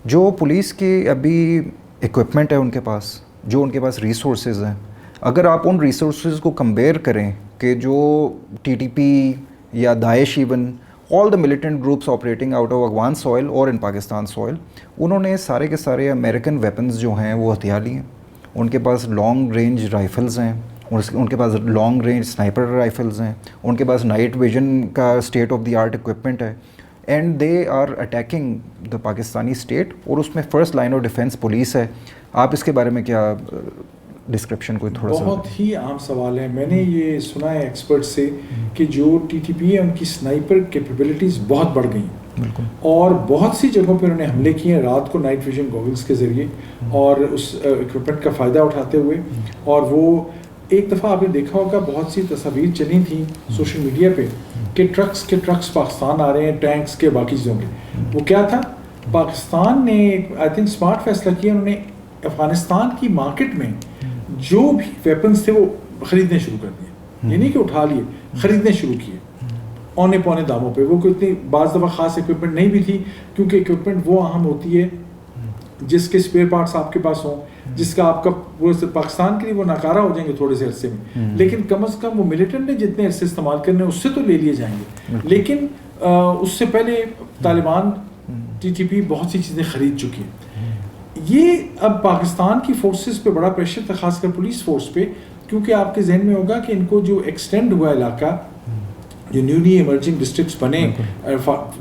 جو پولیس کی ابھی ایکوپمنٹ ہے ان کے پاس, جو ان کے پاس ریسورسز ہیں, اگر آپ ان ریسورسز کو کمپیئر کریں کہ جو TTP یا Daesh even all the militant groups operating out of Afghan soil اور ان پاکستان سوائل، انہوں نے سارے کے سارے امریکن ویپنز جو ہیں وہ ہتھیار لیے ہیں. ان کے پاس لانگ رینج رائفلز ہیں، ان کے پاس لانگ رینج سنائپر رائفلز ہیں، ان کے پاس نائٹ ویژن کا state of the art equipment ہے، and they are attacking the Pakistani state, اور اس میں first line of defence police ہے. آپ اس کے بارے میں کیا ڈسکرپشن کوئی تھوڑا سا؟ بہت ہی عام سوال ہے. میں نے یہ سنا ہے ایکسپرٹ سے کہ جو TTP ہے ان کی سنائپر کیپیبلٹیز بہت بڑھ گئی ہیں، اور بہت سی جگہوں پہ انہوں نے حملے کیے ہیں رات کو نائٹ ویژن گوگلز کے ذریعے اور اس اکوپمنٹ کا فائدہ اٹھاتے ہوئے. اور وہ ایک دفعہ آپ نے دیکھا ہوگا بہت سی تصاویر چلی تھیں سوشل میڈیا پہ کہ ٹرکس پاکستان آ رہے ہیں، ٹینکس کے باقی چیزوں کے. وہ کیا تھا، پاکستان نے آئی تھنک اسمارٹ فیصلہ کیا، انہوں نے افغانستان کی مارکیٹ میں جو بھی ویپنز تھے وہ خریدنے شروع کر دیے. یہ نہیں کہ اٹھا لیے، خریدنے شروع کیے اونے پونے داموں پہ. وہ کوئی اتنی بعض دفعہ خاص اکوپمنٹ نہیں بھی تھی، کیونکہ اکوپمنٹ وہ اہم ہوتی ہے جس کے اسپیئر پارٹس آپ کے پاس ہوں، جس کا آپ کا وہ پاکستان کے لیے وہ ناکارہ ہو جائیں گے تھوڑے سے عرصے میں، لیکن کم از کم وہ ملیٹنٹ نے جتنے عرصے استعمال کرنے اس سے تو لے لیے جائیں گے. لیکن اس سے پہلے طالبان TTP بہت سی چیزیں خرید چکی ہیں. یہ اب پاکستان کی فورسز پہ بڑا پریشر تھا، خاص کر پولیس فورس پہ، کیونکہ آپ کے ذہن میں ہوگا کہ ان کو جو ایکسٹینڈ ہوا علاقہ، جو نیولی ایمرجنگ ڈسٹرکٹس بنے،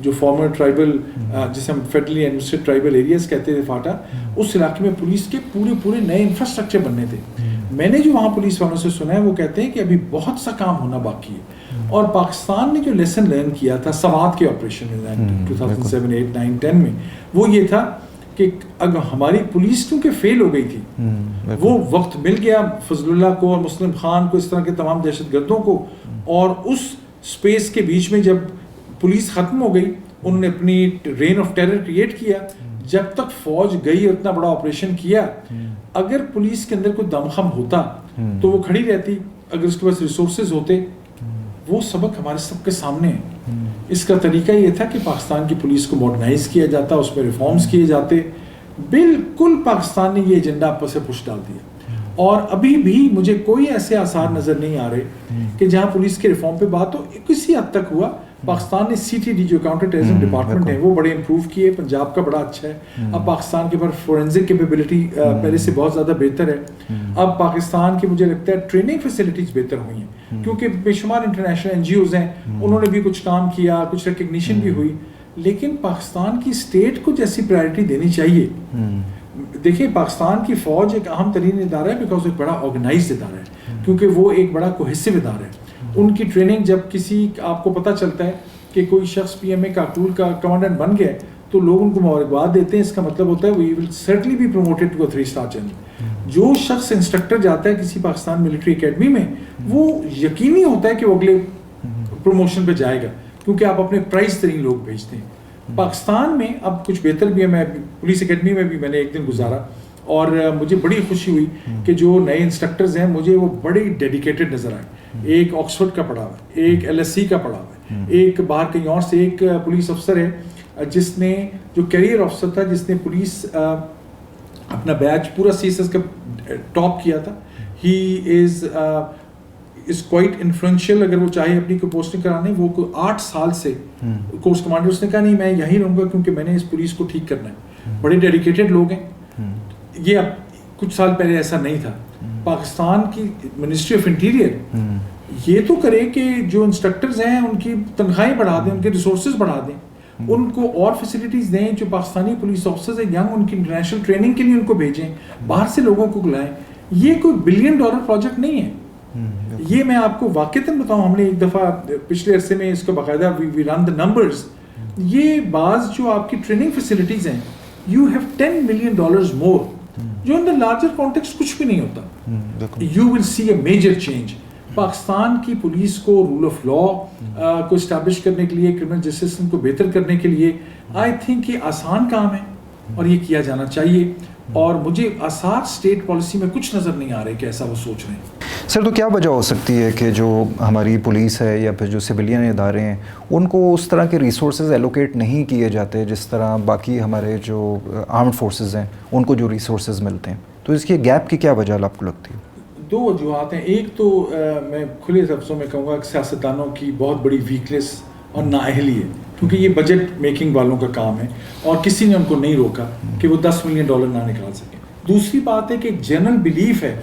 جو فارمر ٹرائبل جسے ہم فیڈرلی ایڈمنسٹریٹ ٹرائبل ایریاز کہتے تھے فاٹا، اس علاقے میں پولیس کے پورے نئے انفراسٹرکچر بننے تھے. میں نے جو وہاں پولیس والوں سے سنا ہے وہ کہتے ہیں کہ ابھی بہت سا کام ہونا باقی ہے. اور پاکستان نے جو لیسن لرن کیا تھا سوات کے آپریشن میں 2007 8 9 10 میں، وہ یہ تھا کہ اگر ہماری پولیس کیونکہ فیل ہو گئی تھی، وہ وقت مل گیا فضل اللہ کو اور مسلم خان کو، اس طرح کے تمام دہشت گردوں کو، اور اس سپیس کے بیچ میں جب پولیس ختم ہو گئی انہوں نے اپنی رین آف ٹیرر کریٹ کیا. جب تک فوج گئی اور اتنا بڑا آپریشن کیا، اگر پولیس کے اندر کوئی دمخم ہوتا تو وہ کھڑی رہتی، اگر اس کے پاس ریسورسز ہوتے. وہ سبق ہمارے سب کے سامنے ہے. اس کا طریقہ یہ تھا کہ پاکستان کی پولیس کو ماڈرنائز کیا جاتا، اس میں ریفارمز کیے جاتے. بالکل پاکستان نے یہ ایجنڈا آپس سے پش ڈال دیا، اور ابھی بھی مجھے کوئی ایسے آثار نظر نہیں آ رہے کہ جہاں پولیس کے ریفارم پہ بات ہو. کسی حد تک ہوا. پاکستان نے CTD جو کاؤنٹر ٹیررزم ڈپارٹمنٹ ہے وہ بڑے امپروو کیے، پنجاب کا بڑا اچھا ہے. اب پاکستان کے پاس فورینزک کیپیبلٹی پہلے سے بہت زیادہ بہتر ہے. اب پاکستان کی مجھے لگتا ہے ٹریننگ فیسلٹیز بہتر ہوئی ہیں، کیونکہ بے شمار انٹرنیشنل NGOs ہیں، انہوں نے بھی کچھ کام کیا، کچھ ریکگنیشن بھی ہوئی. لیکن پاکستان کی اسٹیٹ کو جیسی پرائرٹی دینی چاہیے. دیکھیں پاکستان کی فوج ایک اہم ترین ادارہ ہے، بیکاز ایک بڑا آرگنائزڈ ادارہ ہے، کیونکہ وہ ایک بڑا کوہیسو ادارہ ہے. ان کی ٹریننگ جب کسی آپ کو پتہ چلتا ہے کہ کوئی شخص PMA کارٹول کا کمانڈنٹ بن گیا تو لوگ ان کو مبارکباد دیتے ہیں. اس کا مطلب ہوتا ہے we will certainly be promoted to 3 star general. جو شخص انسٹرکٹر جاتا ہے کسی پاکستان ملٹری اکیڈمی میں، وہ یقینی ہوتا ہے کہ وہ اگلے پروموشن پہ جائے گا، کیونکہ آپ اپنے پرائز ترین لوگ بھیجتے ہیں. پاکستان میں اب کچھ بہتر بھی ہے. میں پولیس اکیڈمی میں بھی میں نے ایک دن گزارا، اور مجھے بڑی خوشی ہوئی کہ جو نئے انسٹرکٹرز ہیں مجھے وہ بڑی ڈیڈیکیٹڈ نظر آئے. ایک آکسفورڈ کا پڑھا ہوا ہے، ایک LSE کا پڑھا ہوا ہے، ایک باہر کہیں اور سے ایک پولیس افسر ہے جس نے جو کیریئر افسر تھا، جس نے پولیس اپنا بیچ پورا CSS کا ٹاپ کیا تھا. ہی از کوائٹ انفلوئنشیل. اگر وہ چاہے اپنی کوئی پوسٹنگ کرانے، وہ کوئی 8 سال سے کورس کمانڈر. اس نے کہا نہیں میں یہیں رہوں گا کیونکہ میں نے اس پولیس کو ٹھیک کرنا ہے. بڑے ڈیڈیکیٹڈ لوگ ہیں. یہ اب کچھ سال پہلے ایسا نہیں تھا. پاکستان کی منسٹری آف انٹیریئر یہ تو کرے کہ جو انسٹرکٹرز ہیں ان کی تنخواہیں بڑھا دیں، ان کے ریسورسز بڑھا دیں، ان کو اور فیسلٹیز دیں. جو پاکستانی پولیس آفیسرز ہیں ینگ، ان کی انٹرنیشنل ٹریننگ کے لیے ان کو بھیجیں، باہر سے لوگوں کو بلائیں. یہ کوئی $1 بلین پروجیکٹ نہیں ہے. یہ میں آپ کو واقعتاً بتاؤں، ہم نے ایک دفعہ پچھلے عرصے میں اس کو باقاعدہ وی رن دا نمبرز. یہ بعض جو آپ کی ٹریننگ فیسلٹیز ہیں، یو ہیو $10 ملین مور، جو ان دا لارجر کانٹیکسٹ کچھ بھی نہیں ہوتا. You will see a major change. Pakistan کی پولیس کو رول آف لا کو اسٹیبلش کرنے کے لیے، کرمنل جسٹس سسٹم کو بہتر کرنے کے لیے آئی تھنک یہ آسان کام ہے اور یہ کیا جانا چاہیے. اور مجھے آثار اسٹیٹ پالیسی میں کچھ نظر نہیں آ رہے کہ ایسا وہ سوچ رہے ہیں. سر تو کیا وجہ ہو سکتی ہے کہ جو ہماری پولیس ہے یا پھر جو سویلین ادارے ہیں ان کو اس طرح کے ریسورسز ایلوکیٹ نہیں کیے جاتے جس طرح باقی ہمارے جو آرمڈ فورسز ہیں ان کو جو ریسورسز ملتے ہیں؟ تو اس کی گیپ کی کیا وجہ آپ کو لگتی ہے؟ دو وجوہات ہیں. ایک تو میں کھلے لفظوں میں کہوں گا کہ سیاستدانوں کی بہت بڑی ویکنیس اور نااہلی ہے, کیونکہ یہ بجٹ میکنگ والوں کا کام ہے اور کسی نے ان کو نہیں روکا کہ وہ $10 ملین نہ نکال سکیں. دوسری بات ہے کہ ایک جنرل بلیف ہے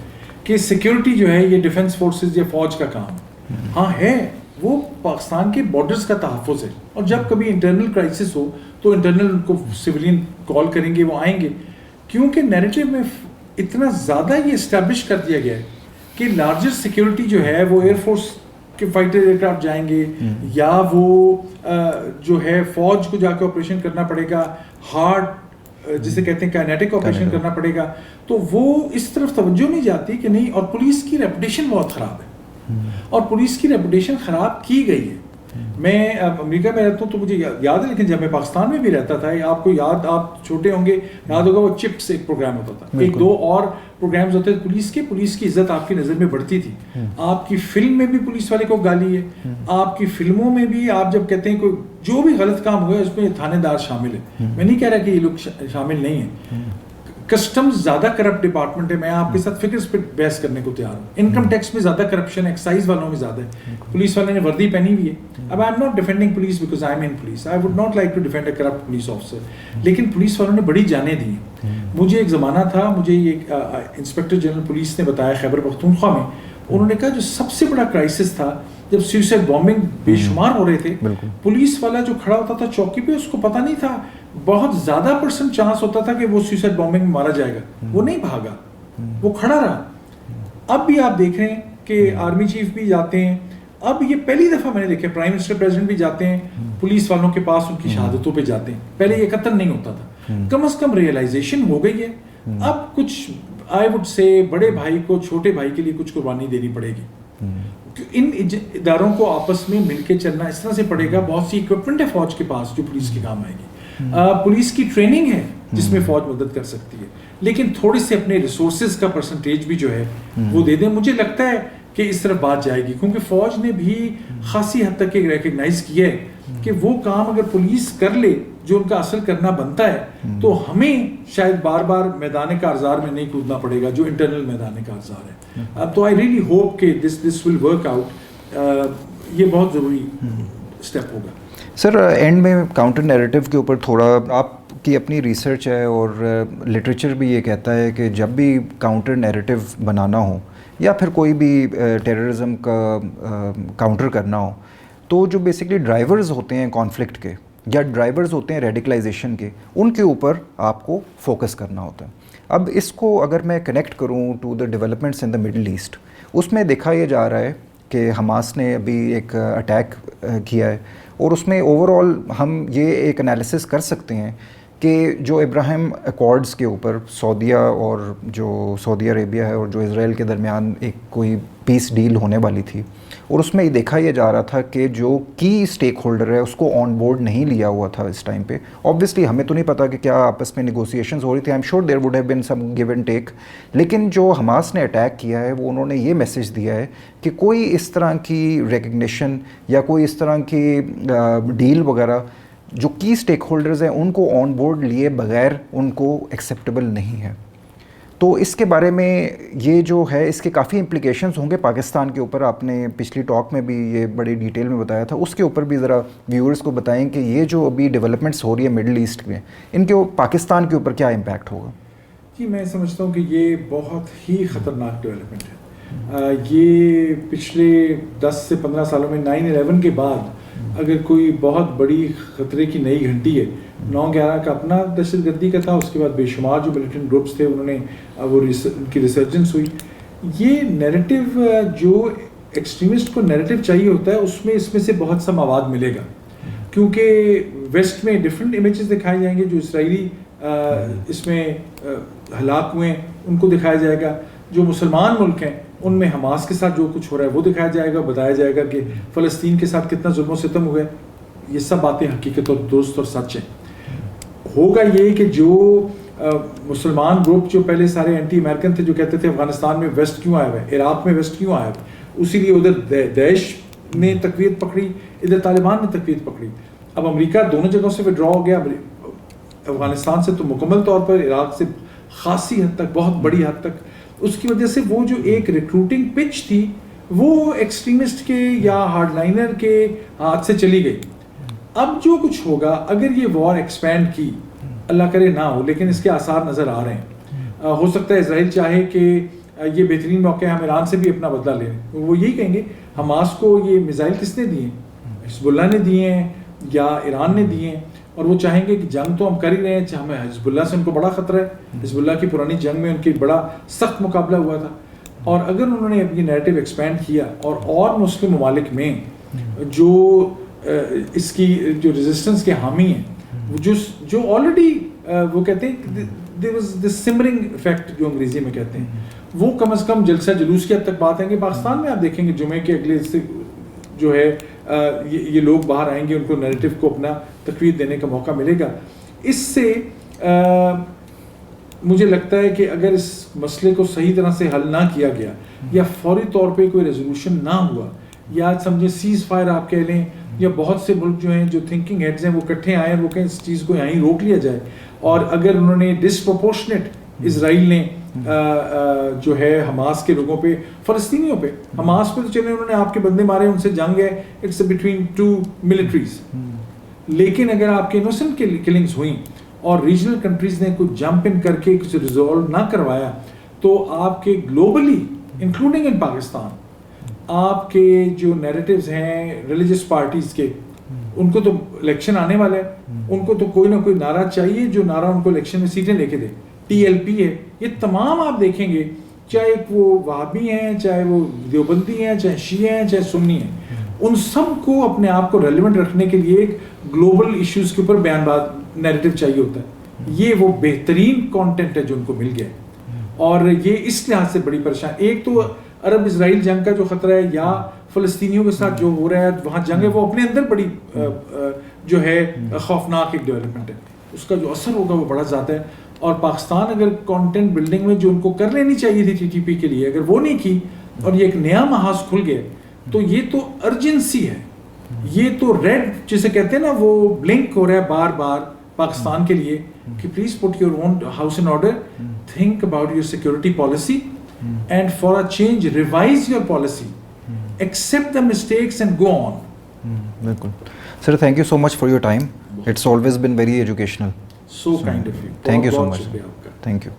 کہ سیکیورٹی جو ہے یہ ڈیفنس فورسز یا فوج کا کام ہے. ہاں ہے, وہ پاکستان کے بارڈرز کا تحفظ ہے, اور جب کبھی انٹرنل کرائسس ہو تو انٹرنل ان کو سویلین کال کریں گے, وہ آئیں گے. کیونکہ نیریٹو میں اتنا زیادہ یہ اسٹیبلش کر دیا گیا ہے کہ لارجر سیکیورٹی جو ہے وہ ایئر فورس کے فائٹر ایئر کرافٹ جائیں گے, یا وہ جو ہے فوج کو جا کے آپریشن کرنا پڑے گا, ہارڈ جسے کہتے ہیں کائنیٹک آپریشن کرنا پڑے گا. تو وہ اس طرف توجہ نہیں جاتی کہ نہیں. اور پولیس کی ریپوٹیشن بہت خراب ہے, اور پولیس کی ریپوٹیشن خراب کی گئی ہے. میں امریکہ میں رہتا ہوں تو مجھے یاد ہے, لیکن جب میں پاکستان میں بھی رہتا تھا, آپ کو یاد, آپ چھوٹے ہوں گے, یاد ہوگا وہ چپس ایک پروگرام ہوتا تھا, ایک دو اور پروگرامز ہوتے تھے پولیس کے. پولیس کی عزت آپ کی نظر میں بڑھتی تھی. آپ کی فلم میں بھی پولیس والے کو گالی ہے, آپ کی فلموں میں بھی آپ جب کہتے ہیں کوئی جو بھی غلط کام ہوا ہے اس میں تھانے دار شامل ہے. میں نہیں کہہ رہا کہ یہ لوگ شامل نہیں ہیں. کسٹمز زیادہ کرپٹ ڈپارٹمنٹ ہے, میں آپ کے ساتھ فکر پہ بحث کرنے کو تیار ہوں. انکم ٹیکس میں زیادہ کرپشن ہے, ایکسائز والوں میں زیادہ ہے. پولیس والے نے وردی پہنی ہوئی ہے. اب I am not defending police because I am in police, I would not like to defend a corrupt police officer, لیکن پولیس والوں نے بڑی جانیں دی ہیں. مجھے ایک زمانہ تھا, مجھے یہ انسپیکٹر جنرل پولیس نے بتایا خیبر پختونخوا میں, انہوں نے کہا جو سب سے بڑا کرائسس تھا جب سوسائڈ بامبنگ بے شمار ہو رہے تھے, پولیس والا جو کھڑا ہوتا تھا چوکی پہ, اس کو پتہ نہیں تھا, بہت زیادہ % چانس ہوتا تھا کہ وہ سوسائڈ بامبنگ میں مارا جائے گا, وہ نہیں بھاگا, وہ کھڑا رہا. اب بھی آپ دیکھ رہے ہیں کہ آرمی چیف بھی جاتے ہیں, اب یہ پہلی دفعہ میں نے دیکھا پرائم منسٹر پریزیڈنٹ بھی جاتے ہیں پولیس والوں کے پاس, ان کی شہادتوں پہ جاتے ہیں. پہلے یہ قتل نہیں ہوتا تھا. کم از کم ریئلائزیشن ہو گئی ہے. اب کچھ آئی وڈ سے بڑے بھائی کو چھوٹے بھائی کے لیے کچھ قربانی دینی پڑے گی. ان اداروں کو آپس میں مل کے چلنا اس طرح سے پڑے گا. بہت سی اکوپمنٹ ہے فوج کے پاس جو پولیس کے کام آئے گی. پولیس کی ٹریننگ ہے جس میں فوج مدد کر سکتی ہے, لیکن تھوڑے سے اپنے ریسورسز کا پرسنٹیج بھی جو ہے وہ دے دیں. مجھے لگتا ہے کہ اس طرف بات جائے گی, کیونکہ فوج نے بھی خاصی حد تک ریکگنائز کیا ہے کہ وہ کام اگر پولیس کر لے جو ان کا اصل کرنا بنتا ہے, تو ہمیں شاید بار بار میدان کارزار میں نہیں کودنا پڑے گا جو انٹرنل میدان کارزار ہے. اب تو آئی ریئلی ہوپ کہ دس ول ورک آؤٹ. یہ بہت ضروری اسٹیپ ہوگا. سر اینڈ میں کاؤنٹر نیریٹو کے اوپر تھوڑا آپ کی اپنی ریسرچ ہے, اور لٹریچر بھی یہ کہتا ہے کہ جب بھی کاؤنٹر نیریٹو بنانا ہو یا پھر کوئی بھی ٹیررزم کا کاؤنٹر کرنا ہو, تو جو بیسکلی ڈرائیورز ہوتے ہیں کانفلکٹ کے یا ڈرائیورز ہوتے ہیں ریڈیکلائزیشن کے, ان کے اوپر آپ کو فوکس کرنا ہوتا ہے. اب اس کو اگر میں کنیکٹ کروں to the developments in the Middle East, اس میں دیکھا یہ جا رہا ہے کہ حماس نے ابھی ایک اٹیک کیا ہے, اور اس میں اوور آل ہم یہ ایک انالیسس کر سکتے ہیں کہ جو ابراہیم ایکارڈز کے اوپر سعودیہ اور جو سعودی عربیہ ہے اور جو اسرائیل کے درمیان ایک کوئی پیس ڈیل ہونے والی تھی, اور اس میں یہ دیکھا یہ جا رہا تھا کہ جو کی اسٹیک ہولڈر ہے اس کو آن بورڈ نہیں لیا ہوا تھا اس ٹائم پہ. آبویسلی ہمیں تو نہیں پتا کہ کیا آپس میں نیگوسیشنز ہو رہی تھی, I am sure there would have been some give and take, لیکن جو حماس نے اٹیک کیا ہے وہ انہوں نے یہ میسج دیا ہے کہ کوئی اس طرح کی ریکگنیشن یا کوئی اس طرح کی ڈیل وغیرہ جو کی اسٹیک ہولڈرز ہیں ان کو آن بورڈ لیے بغیر ان کو ایکسیپٹیبل نہیں ہے. تو اس کے بارے میں یہ جو ہے اس کے کافی امپلیکیشنز ہوں گے پاکستان کے اوپر. آپ نے پچھلی ٹاک میں بھی یہ بڑی ڈیٹیل میں بتایا تھا, اس کے اوپر بھی ذرا ویورز کو بتائیں کہ یہ جو ابھی ڈیولپمنٹس ہو رہی ہے مڈل ایسٹ میں, ان کے پاکستان کے اوپر کیا امپیکٹ ہوگا؟ جی میں سمجھتا ہوں کہ یہ بہت ہی خطرناک ڈیولپمنٹ ہے. یہ پچھلے 10 سے 15 سالوں میں 9/11 کے بعد اگر کوئی بہت بڑی خطرے کی نئی گھنٹی ہے, 9/11 کا اپنا دہشت گردی کا تھا, اس کے بعد بے شمار جو ملیٹنٹ گروپس تھے انہوں نے وہ ان کی ریسرجنس ہوئی. یہ نیریٹو جو ایکسٹریمسٹ کو نیریٹو چاہیے ہوتا ہے اس میں سے بہت سا مواد ملے گا, کیونکہ ویسٹ میں ڈفرینٹ امیجز دکھائے جائیں گے. جو اسرائیلی اس میں ہلاک ہوئے ہیں ان کو دکھایا جائے گا, جو مسلمان ملک ہیں ان میں حماس کے ساتھ جو کچھ ہو رہا ہے وہ دکھایا جائے گا, بتایا جائے گا کہ فلسطین کے ساتھ کتنا ظلم و ستم ہوئے. یہ سب باتیں حقیقت اور درست اور سچ ہیں. ہوگا یہ کہ جو مسلمان گروپ جو پہلے سارے اینٹی امریکن تھے, جو کہتے تھے افغانستان میں ویسٹ کیوں آیا ہوا ہے, عراق میں ویسٹ کیوں آیا ہوا ہے, اسی لیے ادھر داعش نے تقویت پکڑی, ادھر طالبان نے تقویت پکڑی. اب امریکہ دونوں جگہوں سے وڈرا ہو گیا, افغانستان سے تو مکمل طور پر, عراق سے خاصی حد تک, بہت بڑی حد تک. اس کی وجہ سے وہ جو ایک ریکروٹنگ پچ تھی وہ ایکسٹریمسٹ کے یا ہارڈ لائنر کے ہاتھ سے چلی گئی. اب جو کچھ ہوگا اگر یہ وار ایکسپینڈ کی, اللہ کرے نہ ہو, لیکن اس کے آثار نظر آ رہے ہیں, ہو سکتا ہے اسرائیل چاہے کہ یہ بہترین موقع ہے ہم ایران سے بھی اپنا بدلہ لیں. وہ یہی کہیں گے حماس کو یہ میزائل کس نے دیے ہیں, حزب اللہ نے دیے ہیں یا ایران نے دیے ہیں, اور وہ چاہیں گے کہ جنگ تو ہم کر ہی رہے ہیں, ہمیں حزب اللہ سے ان کو بڑا خطرہ ہے, حزب اللہ کی پرانی جنگ میں ان کی بڑا سخت مقابلہ ہوا تھا. اور اگر انہوں نے یہ نیریٹو ایکسپینڈ کیا اور مسلم ممالک میں جو اس کی جو ریزسٹنس کے حامی ہیں, جو آلریڈی وہ کہتے ہیں there was this simmering effect جو انگریزی میں کہتے ہیں, وہ کم از کم جلسہ جلوس کی حد تک بات ہے کہ پاکستان میں آپ دیکھیں گے جمعے کے اگلے سے جو ہے یہ لوگ باہر آئیں گے, ان کو نیریٹو کو اپنا تقویت دینے کا موقع ملے گا. اس سے مجھے لگتا ہے کہ اگر اس مسئلے کو صحیح طرح سے حل نہ کیا گیا یا فوری طور پہ کوئی ریزولوشن نہ ہوا, یا سمجھیں سیز فائر آپ کہہ لیں, یا بہت سے ملک جو ہیں جو تھنکنگ ہیڈز ہیں وہ اکٹھے آئے وہ کہیں اس چیز کو یہیں روک لیا جائے, اور اگر انہوں نے ڈسپروپورشنیٹ اسرائیل نے جو ہے حماس کے لوگوں پہ, فلسطینیوں پہ, حماس پہ تو چلے انہوں نے آپ کے بندے مارے, ان سے جنگ ہے, اٹس بٹوین ٹو ملٹریز, لیکن اگر آپ کے انوسنٹ کلنگز ہوئیں اور ریجنل کنٹریز نے کوئی جمپ ان کر کے کچھ ریزالو نہ کروایا, تو آپ کے گلوبلی انکلوڈنگ ان پاکستان آپ کے جو نیریٹیوز ہیں ریلیجس پارٹیز کے, ان کو تو الیکشن آنے والا ہے, ان کو تو کوئی نہ کوئی نعرہ چاہیے جو نعرہ ان کو الیکشن میں سیٹیں لے کے دے. TLP ہے, یہ تمام آپ دیکھیں گے چاہے وہ وہابی ہیں, چاہے وہ دیوبندی ہیں, چاہے شیعہ ہیں, چاہے سنی ہیں, ان سب کو اپنے آپ کو ریلیونٹ رکھنے کے لیے ایک گلوبل ایشوز کے اوپر بیان بات نیریٹو چاہیے ہوتا ہے. یہ وہ بہترین کانٹینٹ ہے جو ان کو مل گیا ہے, اور یہ اس لحاظ سے بڑی پریشان, ایک تو عرب اسرائیل جنگ کا جو خطرہ ہے, یا فلسطینیوں کے ساتھ جو ہو رہا ہے وہاں جنگ ہے, وہ اپنے اندر بڑی جو ہے خوفناک ایک ڈیولپمنٹ ہے, اس کا جو اثر ہوگا وہ بڑا زیادہ ہے. اور پاکستان اگر کانٹینٹ بلڈنگ میں جو ان کو کر لینی چاہیے تھی TTP کے لیے, اگر وہ نہیں کی اور یہ ایک نیا محاذ کھل گیا, تو یہ تو ارجنسی ہے, یہ تو ریڈ جسے کہتے ہیں نا وہ بلنک ہو رہا ہے بار بار پاکستان کے لیے کہ please put your own house in order, think about your security policy, and for a change revise your policy, accept the mistakes and go on. بالکل sir, thank you so much for your time, it's always been very educational. So kind of you. Thank you so much. Thank you.